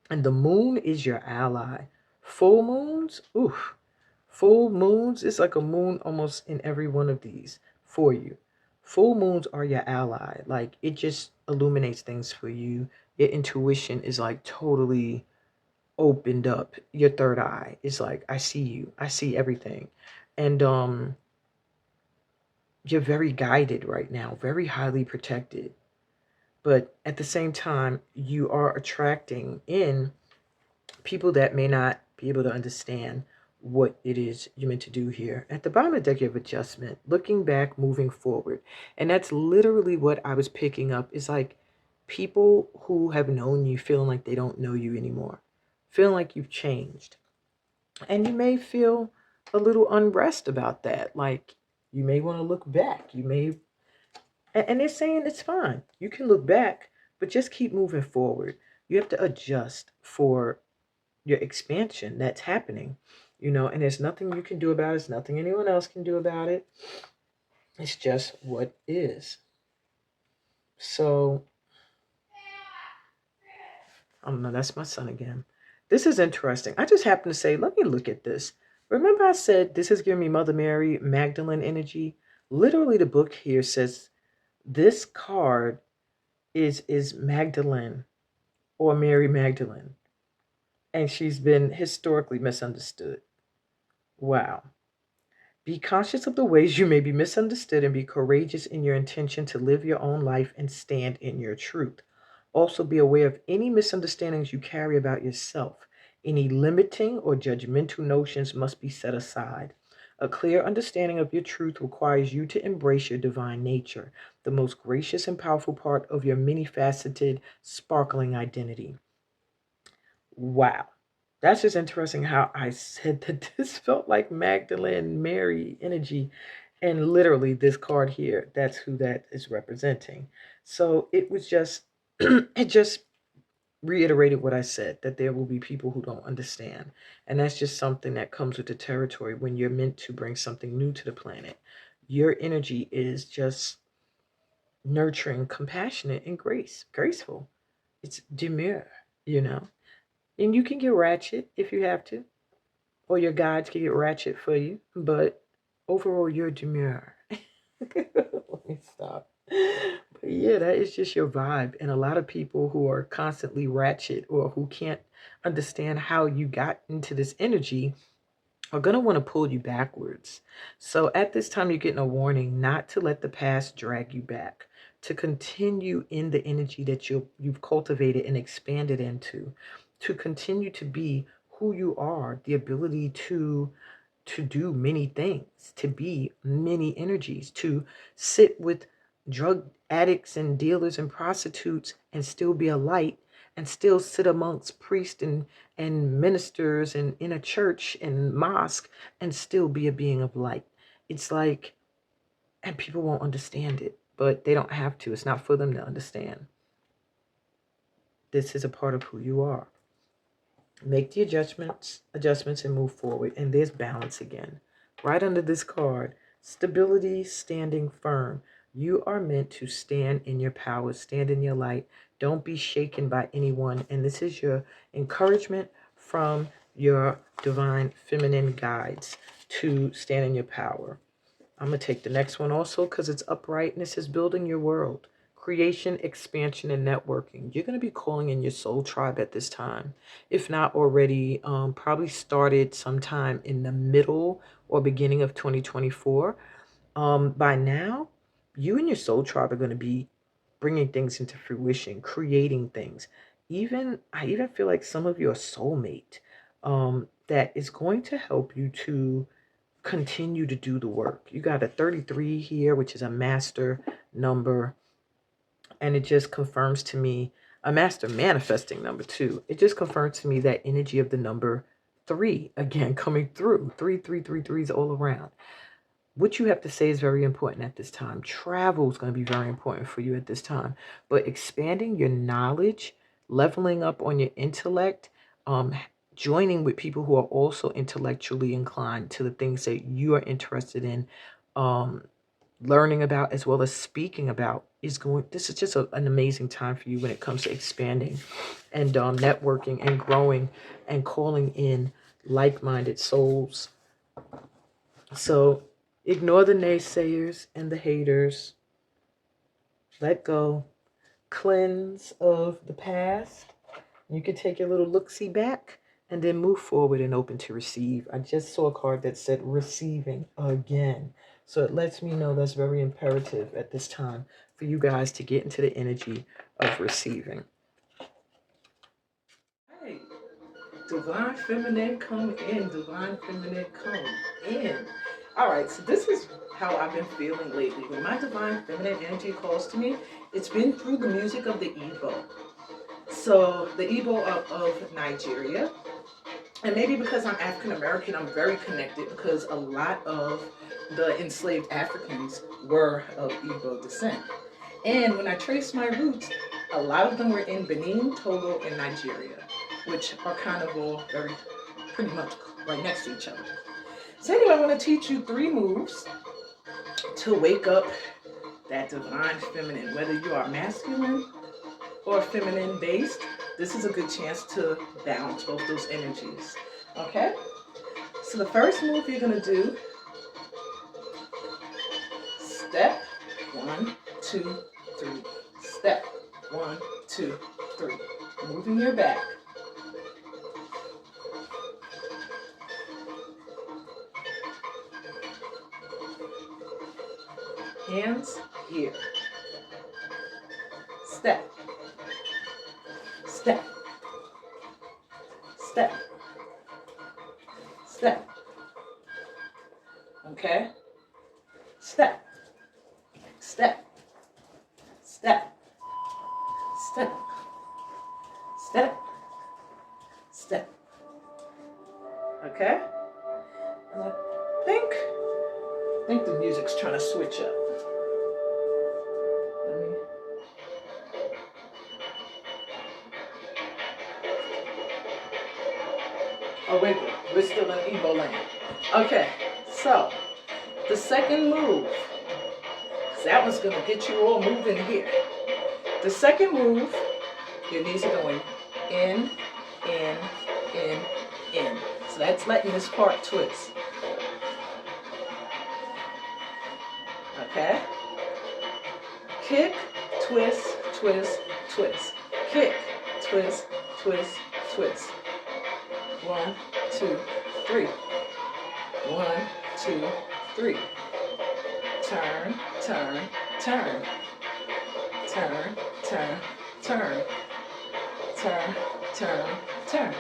And the moon is your ally. Full moons, full moons, it's like a moon almost in every one of these for you. Full moons are your ally. Like it just illuminates things for you. Your intuition is like totally opened up. Your third eye is like, I see you. I see everything. And you're very guided right now, very highly protected. But at the same time, you are attracting in people that may not be able to understand what it is you're meant to do here. At the bottom of the deck, you have adjustment, looking back, moving forward. And that's literally what I was picking up. Is like people who have known you feeling like they don't know you anymore, feeling like you've changed. And you may feel a little unrest about that. Like you may want to look back. You may, and they're saying it's fine. You can look back, but just keep moving forward. You have to adjust for your expansion that's happening, and there's nothing you can do about it. There's nothing anyone else can do about it. It's just what is. So, I don't know, that's my son again. This is interesting. I just happened to say, let me look at this. Remember I said this is giving me Mother Mary, Magdalene energy? Literally the book here says this card is Magdalene or Mary Magdalene. And she's been historically misunderstood. Wow. Be conscious of the ways you may be misunderstood and be courageous in your intention to live your own life and stand in your truth. Also, be aware of any misunderstandings you carry about yourself. Any limiting or judgmental notions must be set aside. A clear understanding of your truth requires you to embrace your divine nature, the most gracious and powerful part of your many faceted, sparkling identity. Wow. That's just interesting how I said that this felt like Magdalene Mary energy. And literally, this card here, that's who that is representing. So it was just, it just reiterated what I said, that there will be people who don't understand. And that's just something that comes with the territory when you're meant to bring something new to the planet. Your energy is just nurturing, compassionate, and graceful. It's demure, you know. And you can get ratchet if you have to, or your guides can get ratchet for you. But overall, you're demure. Let me stop. But yeah, that is just your vibe. And a lot of people who are constantly ratchet or who can't understand how you got into this energy are going to want to pull you backwards. So at this time, you're getting a warning not to let the past drag you back, to continue in the energy that you've cultivated and expanded into, to continue to be who you are, the ability to do many things, to be many energies, to sit with drug addicts and dealers and prostitutes and still be a light, and still sit amongst priests and ministers and in a church and mosque and still be a being of light. It's like, and people won't understand it, but they don't have to. It's not for them to understand. This is a part of who you are. Make the adjustments and move forward. And there's balance again. Right under this card, stability, standing firm. You are meant to stand in your power, stand in your light. Don't be shaken by anyone. And this is your encouragement from your divine feminine guides to stand in your power. I'm going to take the next one also because it's upright, and it says building your world. Creation, expansion, and networking. You're going to be calling in your soul tribe at this time. If not already, probably started sometime in the middle or beginning of 2024. By now, you and your soul tribe are going to be bringing things into fruition, creating things. I even feel like some of your soulmate that is going to help you to continue to do the work. You got a 33 here, which is a master number. And it just confirms to me a master manifesting number too. It just confirms to me that energy of the number 3 again coming through. 3 all around. What you have to say is very important at this time. Travel is going to be very important for you at this time. But expanding your knowledge, leveling up on your intellect, joining with people who are also intellectually inclined to the things that you are interested in, learning about as well as speaking about this is just an amazing time for you when it comes to expanding and networking and growing and calling in like-minded souls. So ignore the naysayers and the haters. Let go. Cleanse of the past. You can take your little look-see back and then move forward and open to receive. I just saw a card that said receiving again. So it lets me know that's very imperative at this time for you guys to get into the energy of receiving. Hey, divine feminine come in. Divine feminine come in. All right, so this is how I've been feeling lately. When my divine feminine energy calls to me, it's been through the music of the Igbo. So the Igbo of Nigeria. And maybe because I'm African American, I'm very connected because a lot of the enslaved Africans were of Igbo descent. And when I trace my roots, a lot of them were in Benin, Togo, and Nigeria, which are kind of all very pretty much right next to each other. So anyway, I want to teach you 3 moves to wake up that divine feminine. Whether you are masculine or feminine based, this is a good chance to balance both those energies. Okay? So the first move you're going to do, step 1, 2, 3. Step 1, 2, 3. Moving your back. Hands here. Step step, step, step. Okay? Step, step, step, step, step, step. Okay? And I think the music's trying to switch up. Let me. Oh wait, we're still in Igbo land. Okay, so the second move, 'cause that one's gonna get you all moving here. The second move, your knees are going in, in, in, in. So that's letting this part twist. Okay? Kick, twist, twist, twist. Kick, twist, twist, twist. 1, 2, 3. 1, 2, 3. Turn, turn, turn. Turn, turn, turn. Turn, turn, turn.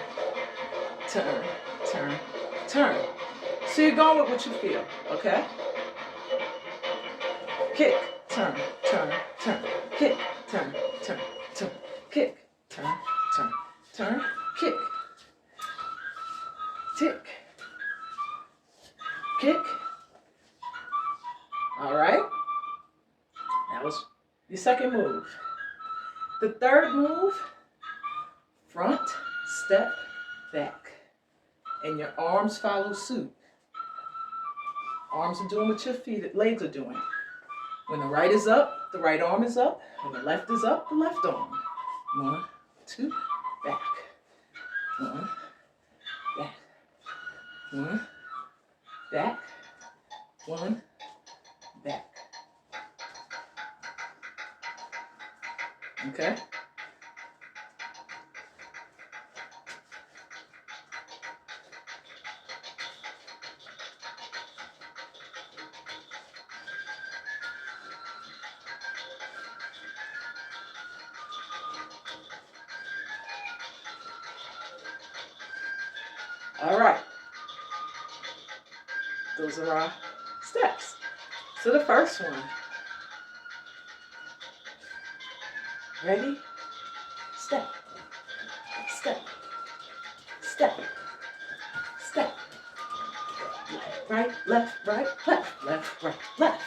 Turn, turn, turn. So you're going with what you feel, okay? Kick, turn, turn, turn. Kick, turn, turn, turn. Kick, turn, turn, turn. Kick. Tick. Kick. All right. That was the second move. The third move, front, step, back. And your arms follow suit. Arms are doing what your legs are doing. When the right is up, the right arm is up. When the left is up, the left arm. 1, 2, back. 1, back. 1, back. 1, back. Okay? All right. Those are our steps. So the first one. Ready? Step. Step. Step. Step. Right, left, right, left, left, right, left.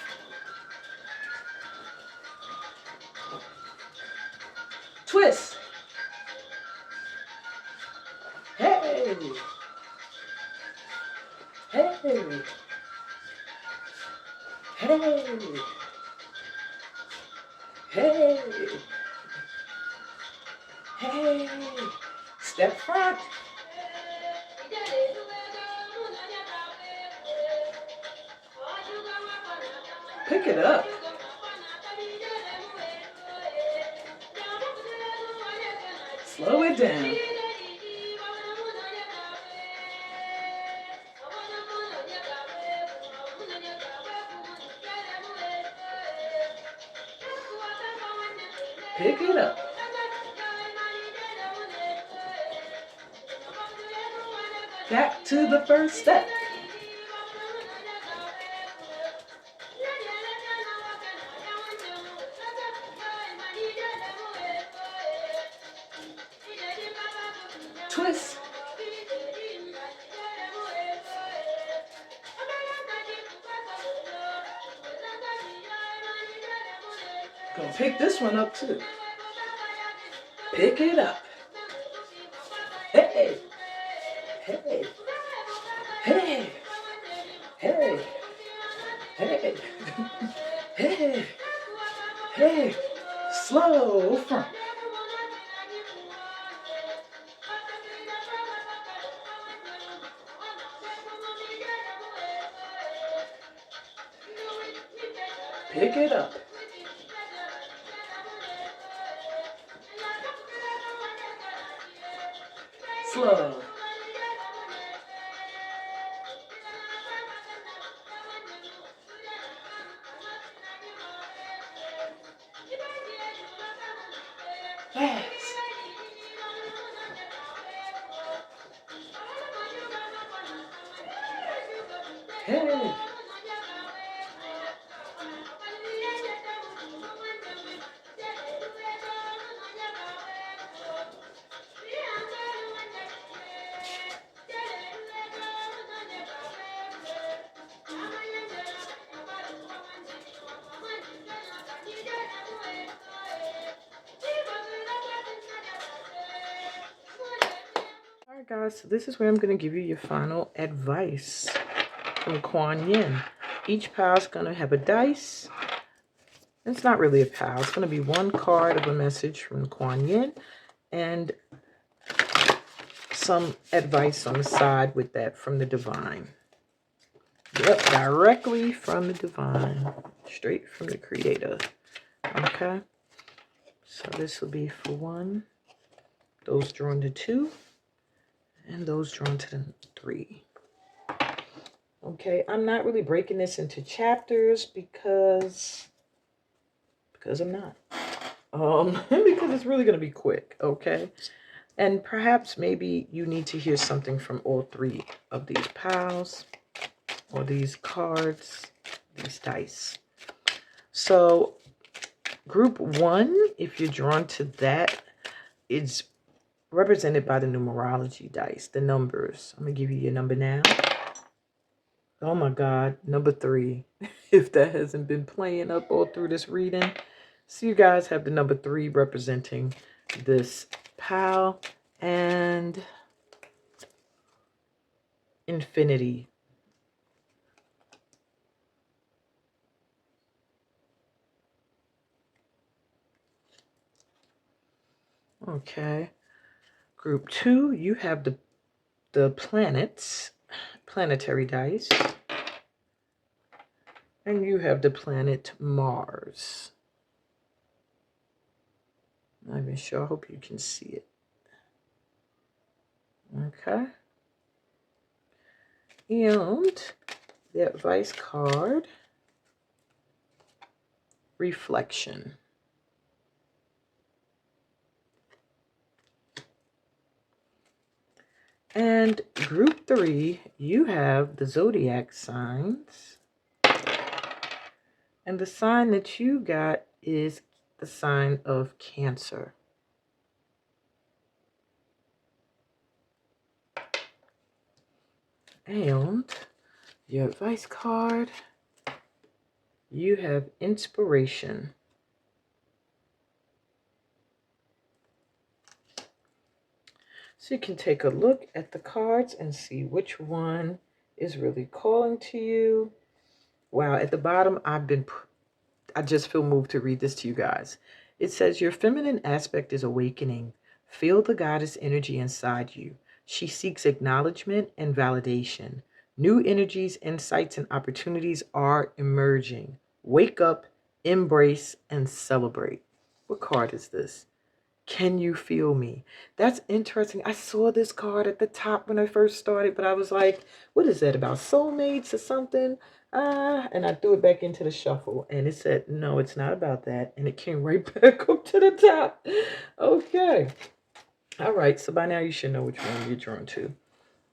Twist. Hey. Hey. Hey. Hey. Hey. Step front. Pick it up. Slow it down. Pick it up. Back to the first step. Twist. Gonna pick this one up too. Pick it up. Hey. Hey. Hey. Hey. Hey. Hey. Hey. Slow front. Pick it up. Slow. Fast. Hey. Alright guys, so this is where I'm going to give you your final advice from Kuan Yin. Each pile is going to have a dice. It's not really a pile. It's going to be one card of a message from Kuan Yin and some advice on the side with that from the divine. Yep, directly from the divine, straight from the creator. Okay, so this will be for 1, those drawn to 2, and those drawn to the 3. Okay, I'm not really breaking this into chapters because I'm not. Because it's really going to be quick, okay? And perhaps maybe you need to hear something from all 3 of these piles or these cards, these dice. So group 1, if you're drawn to that, it's represented by the numerology dice, the numbers. I'm going to give you your number now. Oh my God, number 3. If that hasn't been playing up all through this reading. So you guys have the number 3 representing this pile and infinity. Okay. Group 2, you have the planets, planetary dice. And you have the planet Mars. Not even sure. I hope you can see it. Okay. And the advice card, reflection. And group 3, you have the zodiac signs. And the sign that you got is the sign of Cancer. And your advice card, you have inspiration. So you can take a look at the cards and see which one is really calling to you. Wow, at the bottom, I just feel moved to read this to you guys. It says, your feminine aspect is awakening. Feel the goddess energy inside you. She seeks acknowledgement and validation. New energies, insights, and opportunities are emerging. Wake up, embrace, and celebrate. What card is this? Can you feel me? That's interesting. I saw this card at the top when I first started, but I was like, what is that, about soulmates or something? And I threw it back into the shuffle, and it said, no, it's not about that. And it came right back up to the top. Okay. All right. So by now you should know which one you're drawn to.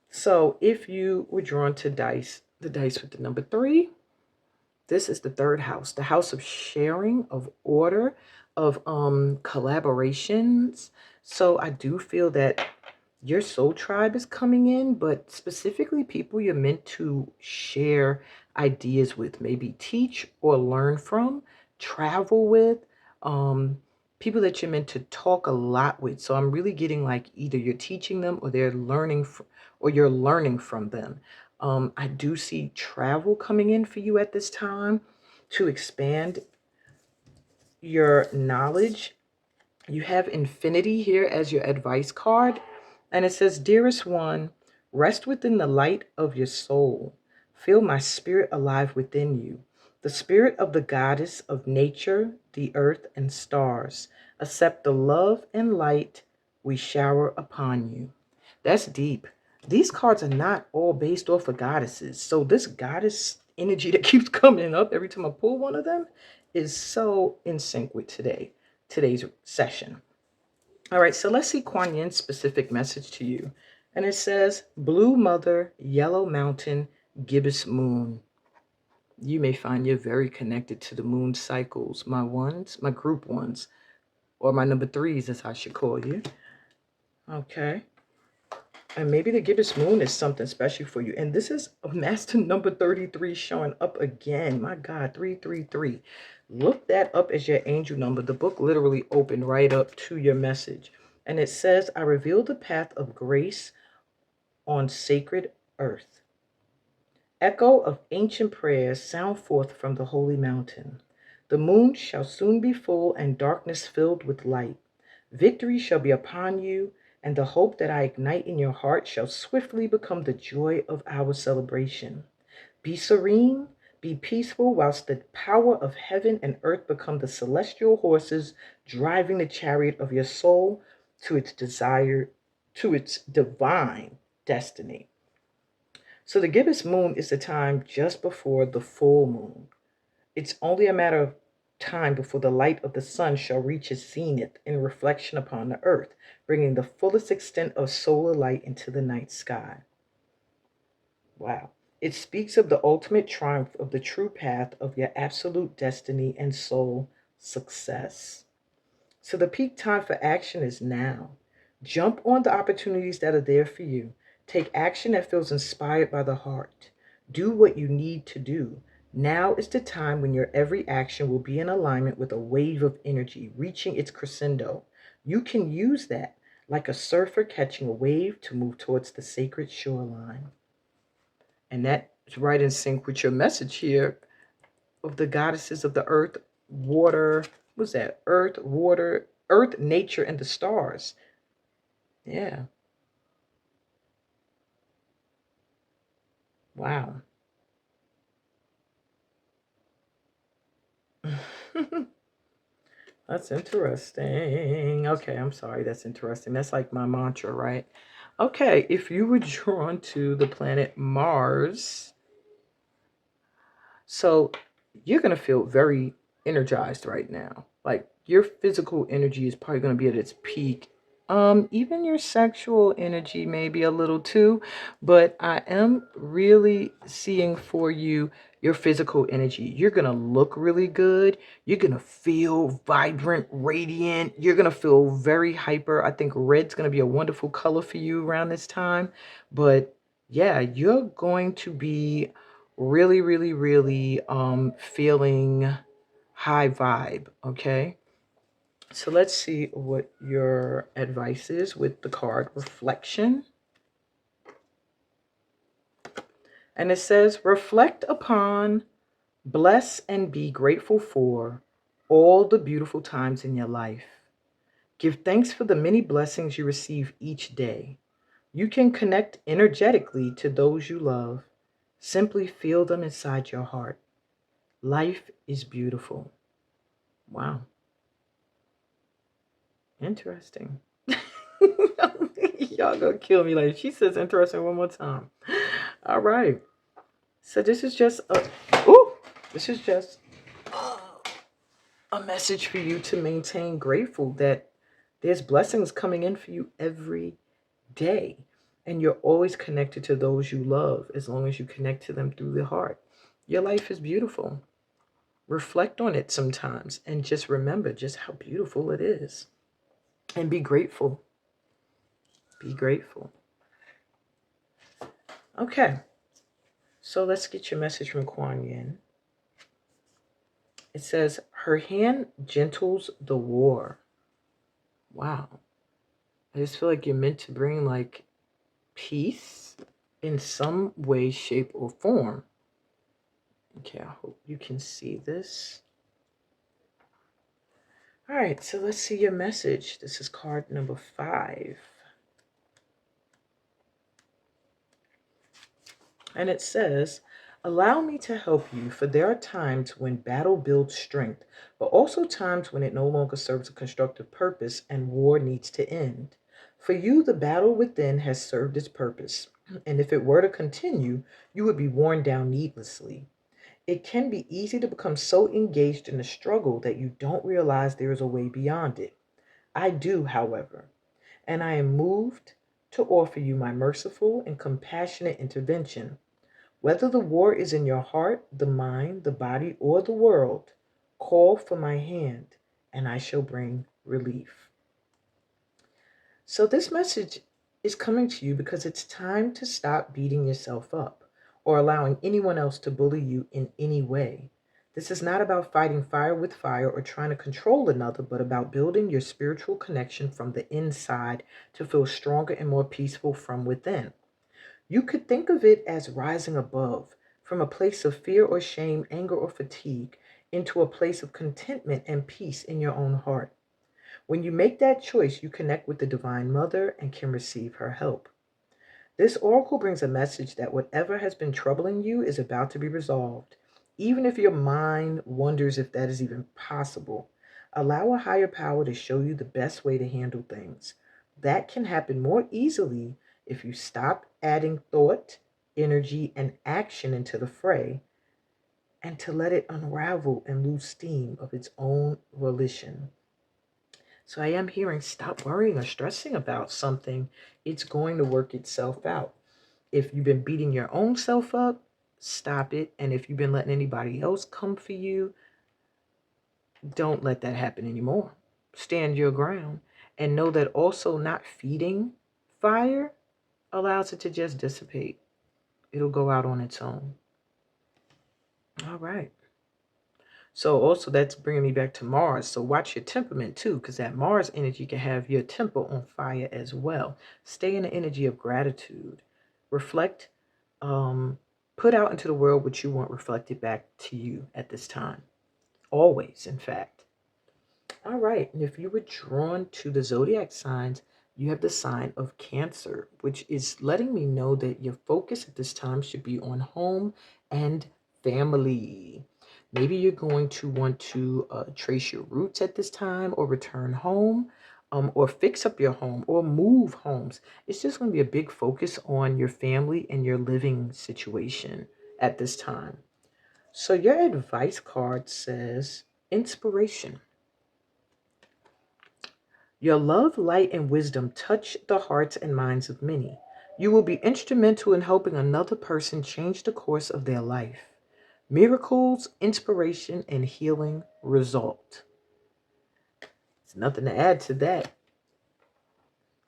So if you were drawn to dice, the dice with the number 3, this is the 3rd house, the house of sharing, of order, of collaborations. So I do feel that your soul tribe is coming in, but specifically people you're meant to share ideas with, maybe teach or learn from, travel with, people that you're meant to talk a lot with. So I'm really getting like either you're teaching them or they're learning or you're learning from them. I do see travel coming in for you at this time to expand your knowledge. You have infinity here as your advice card. And it says, dearest one, rest within the light of your soul. Feel my spirit alive within you. The spirit of the goddess of nature, the earth, and stars. Accept the love and light we shower upon you. That's deep. These cards are not all based off of goddesses. So this goddess energy that keeps coming up every time I pull one of them is so in sync with today's session. All right, so let's see Kuan Yin's specific message to you. And it says, Blue Mother, Yellow Mountain, gibbous moon. You may find you're very connected to the moon cycles. My group ones, or my number threes, as I should call you. Okay. And maybe the gibbous moon is something special for you. And this is a master number 33 showing up again. My God, 333. Look that up as your angel number. The book literally opened right up to your message. And it says, I reveal the path of grace on sacred earth. Echo of ancient prayers sound forth from the holy mountain. The moon shall soon be full and darkness filled with light. Victory shall be upon you, and the hope that I ignite in your heart shall swiftly become the joy of our celebration. Be serene, be peaceful, whilst the power of heaven and earth become the celestial horses driving the chariot of your soul to its divine destiny. So the gibbous moon is the time just before the full moon. It's only a matter of time before the light of the sun shall reach its zenith in reflection upon the earth, bringing the fullest extent of solar light into the night sky. Wow. It speaks of the ultimate triumph of the true path of your absolute destiny and soul success. So the peak time for action is now. Jump on the opportunities that are there for you. Take action that feels inspired by the heart. Do what you need to do. Now is the time when your every action will be in alignment with a wave of energy reaching its crescendo. You can use that like a surfer catching a wave to move towards the sacred shoreline. And that's right in sync with your message here of the goddesses of the earth, water, what's that? Earth, water, earth, nature, and the stars. Yeah. Wow. That's interesting. Okay, I'm sorry. That's interesting. That's like my mantra, right? Okay, if you were drawn to the planet Mars, so you're going to feel very energized right now. Like your physical energy is probably going to be at its peak. Even your sexual energy may be a little too, but I am really seeing for you your physical energy. You're going to look really good. You're going to feel vibrant, radiant. You're going to feel very hyper. I think red's going to be a wonderful color for you around this time. But yeah, you're going to be really, really, really feeling high vibe. Okay. So let's see what your advice is with the card reflection. And it says, reflect upon, bless, and be grateful for all the beautiful times in your life. Give thanks for the many blessings you receive each day. You can connect energetically to those you love. Simply feel them inside your heart. Life is beautiful. Wow. Interesting. Y'all gonna kill me. Like she says interesting one more time. All right. So this is just a message for you to maintain grateful that there's blessings coming in for you every day. And you're always connected to those you love as long as you connect to them through the heart. Your life is beautiful. Reflect on it sometimes and just remember just how beautiful it is. And be grateful. Be grateful. Okay. So let's get your message from Kuan Yin. It says, her hand gentles the war. Wow. I just feel like you're meant to bring like peace in some way, shape, or form. Okay, I hope you can see this. All right, so let's see your message. This is card number 5. And it says, allow me to help you, for there are times when battle builds strength, but also times when it no longer serves a constructive purpose and war needs to end. For you, the battle within has served its purpose, and if it were to continue, you would be worn down needlessly. It can be easy to become so engaged in the struggle that you don't realize there is a way beyond it. I do, however, and I am moved to offer you my merciful and compassionate intervention. Whether the war is in your heart, the mind, the body, or the world, call for my hand, and I shall bring relief. So, this message is coming to you because it's time to stop beating yourself up or allowing anyone else to bully you in any way. This is not about fighting fire with fire or trying to control another, but about building your spiritual connection from the inside to feel stronger and more peaceful from within. You could think of it as rising above from a place of fear or shame, anger or fatigue into a place of contentment and peace in your own heart. When you make that choice, you connect with the Divine Mother and can receive her help. This oracle brings a message that whatever has been troubling you is about to be resolved. Even if your mind wonders if that is even possible, allow a higher power to show you the best way to handle things. That can happen more easily if you stop adding thought, energy, and action into the fray and to let it unravel and lose steam of its own volition. So I am hearing stop worrying or stressing about something. It's going to work itself out. If you've been beating your own self up, stop it. And if you've been letting anybody else come for you, don't let that happen anymore. Stand your ground and know that also not feeding fire allows it to just dissipate. It'll go out on its own. All right. So also that's bringing me back to Mars. So watch your temperament too, because that Mars energy can have your temper on fire as well. Stay in the energy of gratitude. Reflect, put out into the world what you want reflected back to you at this time. Always, in fact. All right. And if you were drawn to the zodiac signs, you have the sign of Cancer, which is letting me know that your focus at this time should be on home and family. Maybe you're going to want to trace your roots at this time or return home or fix up your home or move homes. It's just going to be a big focus on your family and your living situation at this time. So your advice card says inspiration. Your love, light, and wisdom touch the hearts and minds of many. You will be instrumental in helping another person change the course of their life. Miracles, inspiration, and healing result. There's nothing to add to that.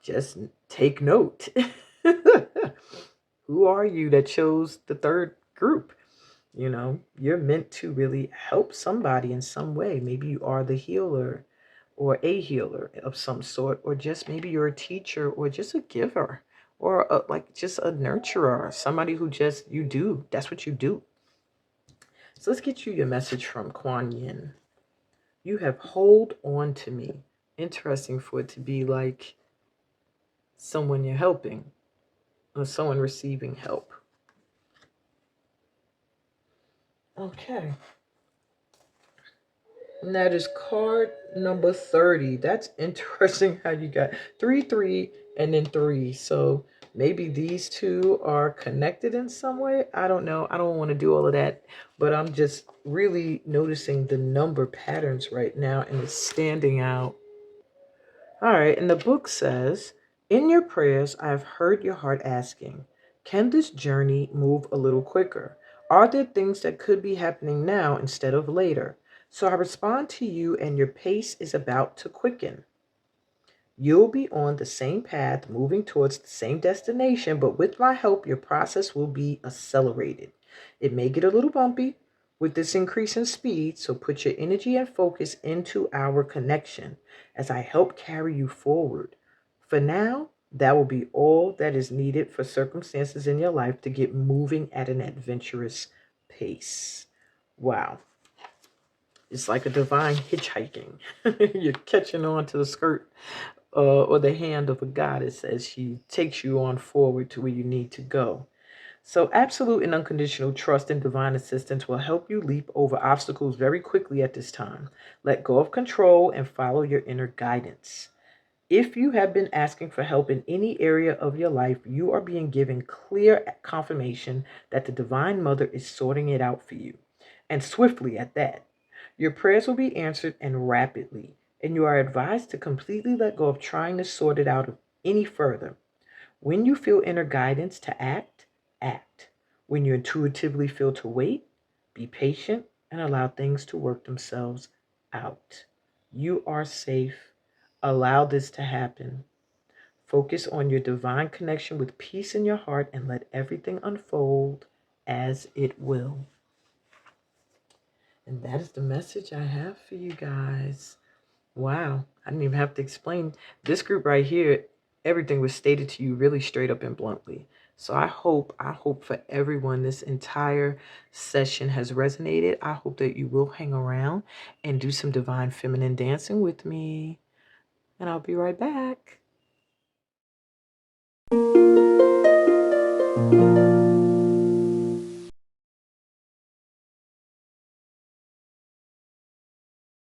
Just take note. Who are you that chose the third group? You know, you're meant to really help somebody in some way. Maybe you are the healer or a healer of some sort, or just maybe you're a teacher or just a giver or like just a nurturer, somebody who just that's what you do. So let's get you your message from Kuan Yin. You have hold on to me. Interesting for it to be like someone you're helping or someone receiving help. Okay. And that is card number 30. That's interesting how you got 3, 3, and then 3. So maybe these two are connected in some way. I don't know. I don't want to do all of that. But I'm just really noticing the number patterns right now, and it's standing out. All right. And the book says, in your prayers, I have heard your heart asking, can this journey move a little quicker? Are there things that could be happening now instead of later? So I respond to you, and your pace is about to quicken. You'll be on the same path, moving towards the same destination, but with my help, your process will be accelerated. It may get a little bumpy with this increase in speed, so put your energy and focus into our connection as I help carry you forward. For now, that will be all that is needed for circumstances in your life to get moving at an adventurous pace. Wow. It's like a divine hitchhiking. You're catching on to the skirt or the hand of a goddess as she takes you on forward to where you need to go. So absolute and unconditional trust in divine assistance will help you leap over obstacles very quickly at this time. Let go of control and follow your inner guidance. If you have been asking for help in any area of your life, you are being given clear confirmation that the Divine Mother is sorting it out for you, and swiftly at that. Your prayers will be answered and rapidly, and you are advised to completely let go of trying to sort it out any further. When you feel inner guidance to act, act. When you intuitively feel to wait, be patient and allow things to work themselves out. You are safe. Allow this to happen. Focus on your divine connection with peace in your heart and let everything unfold as it will. And that is the message I have for you guys. Wow. I didn't even have to explain. This group right here, everything was stated to you really straight up and bluntly. So I hope for everyone this entire session has resonated. I hope that you will hang around and do some divine feminine dancing with me. And I'll be right back.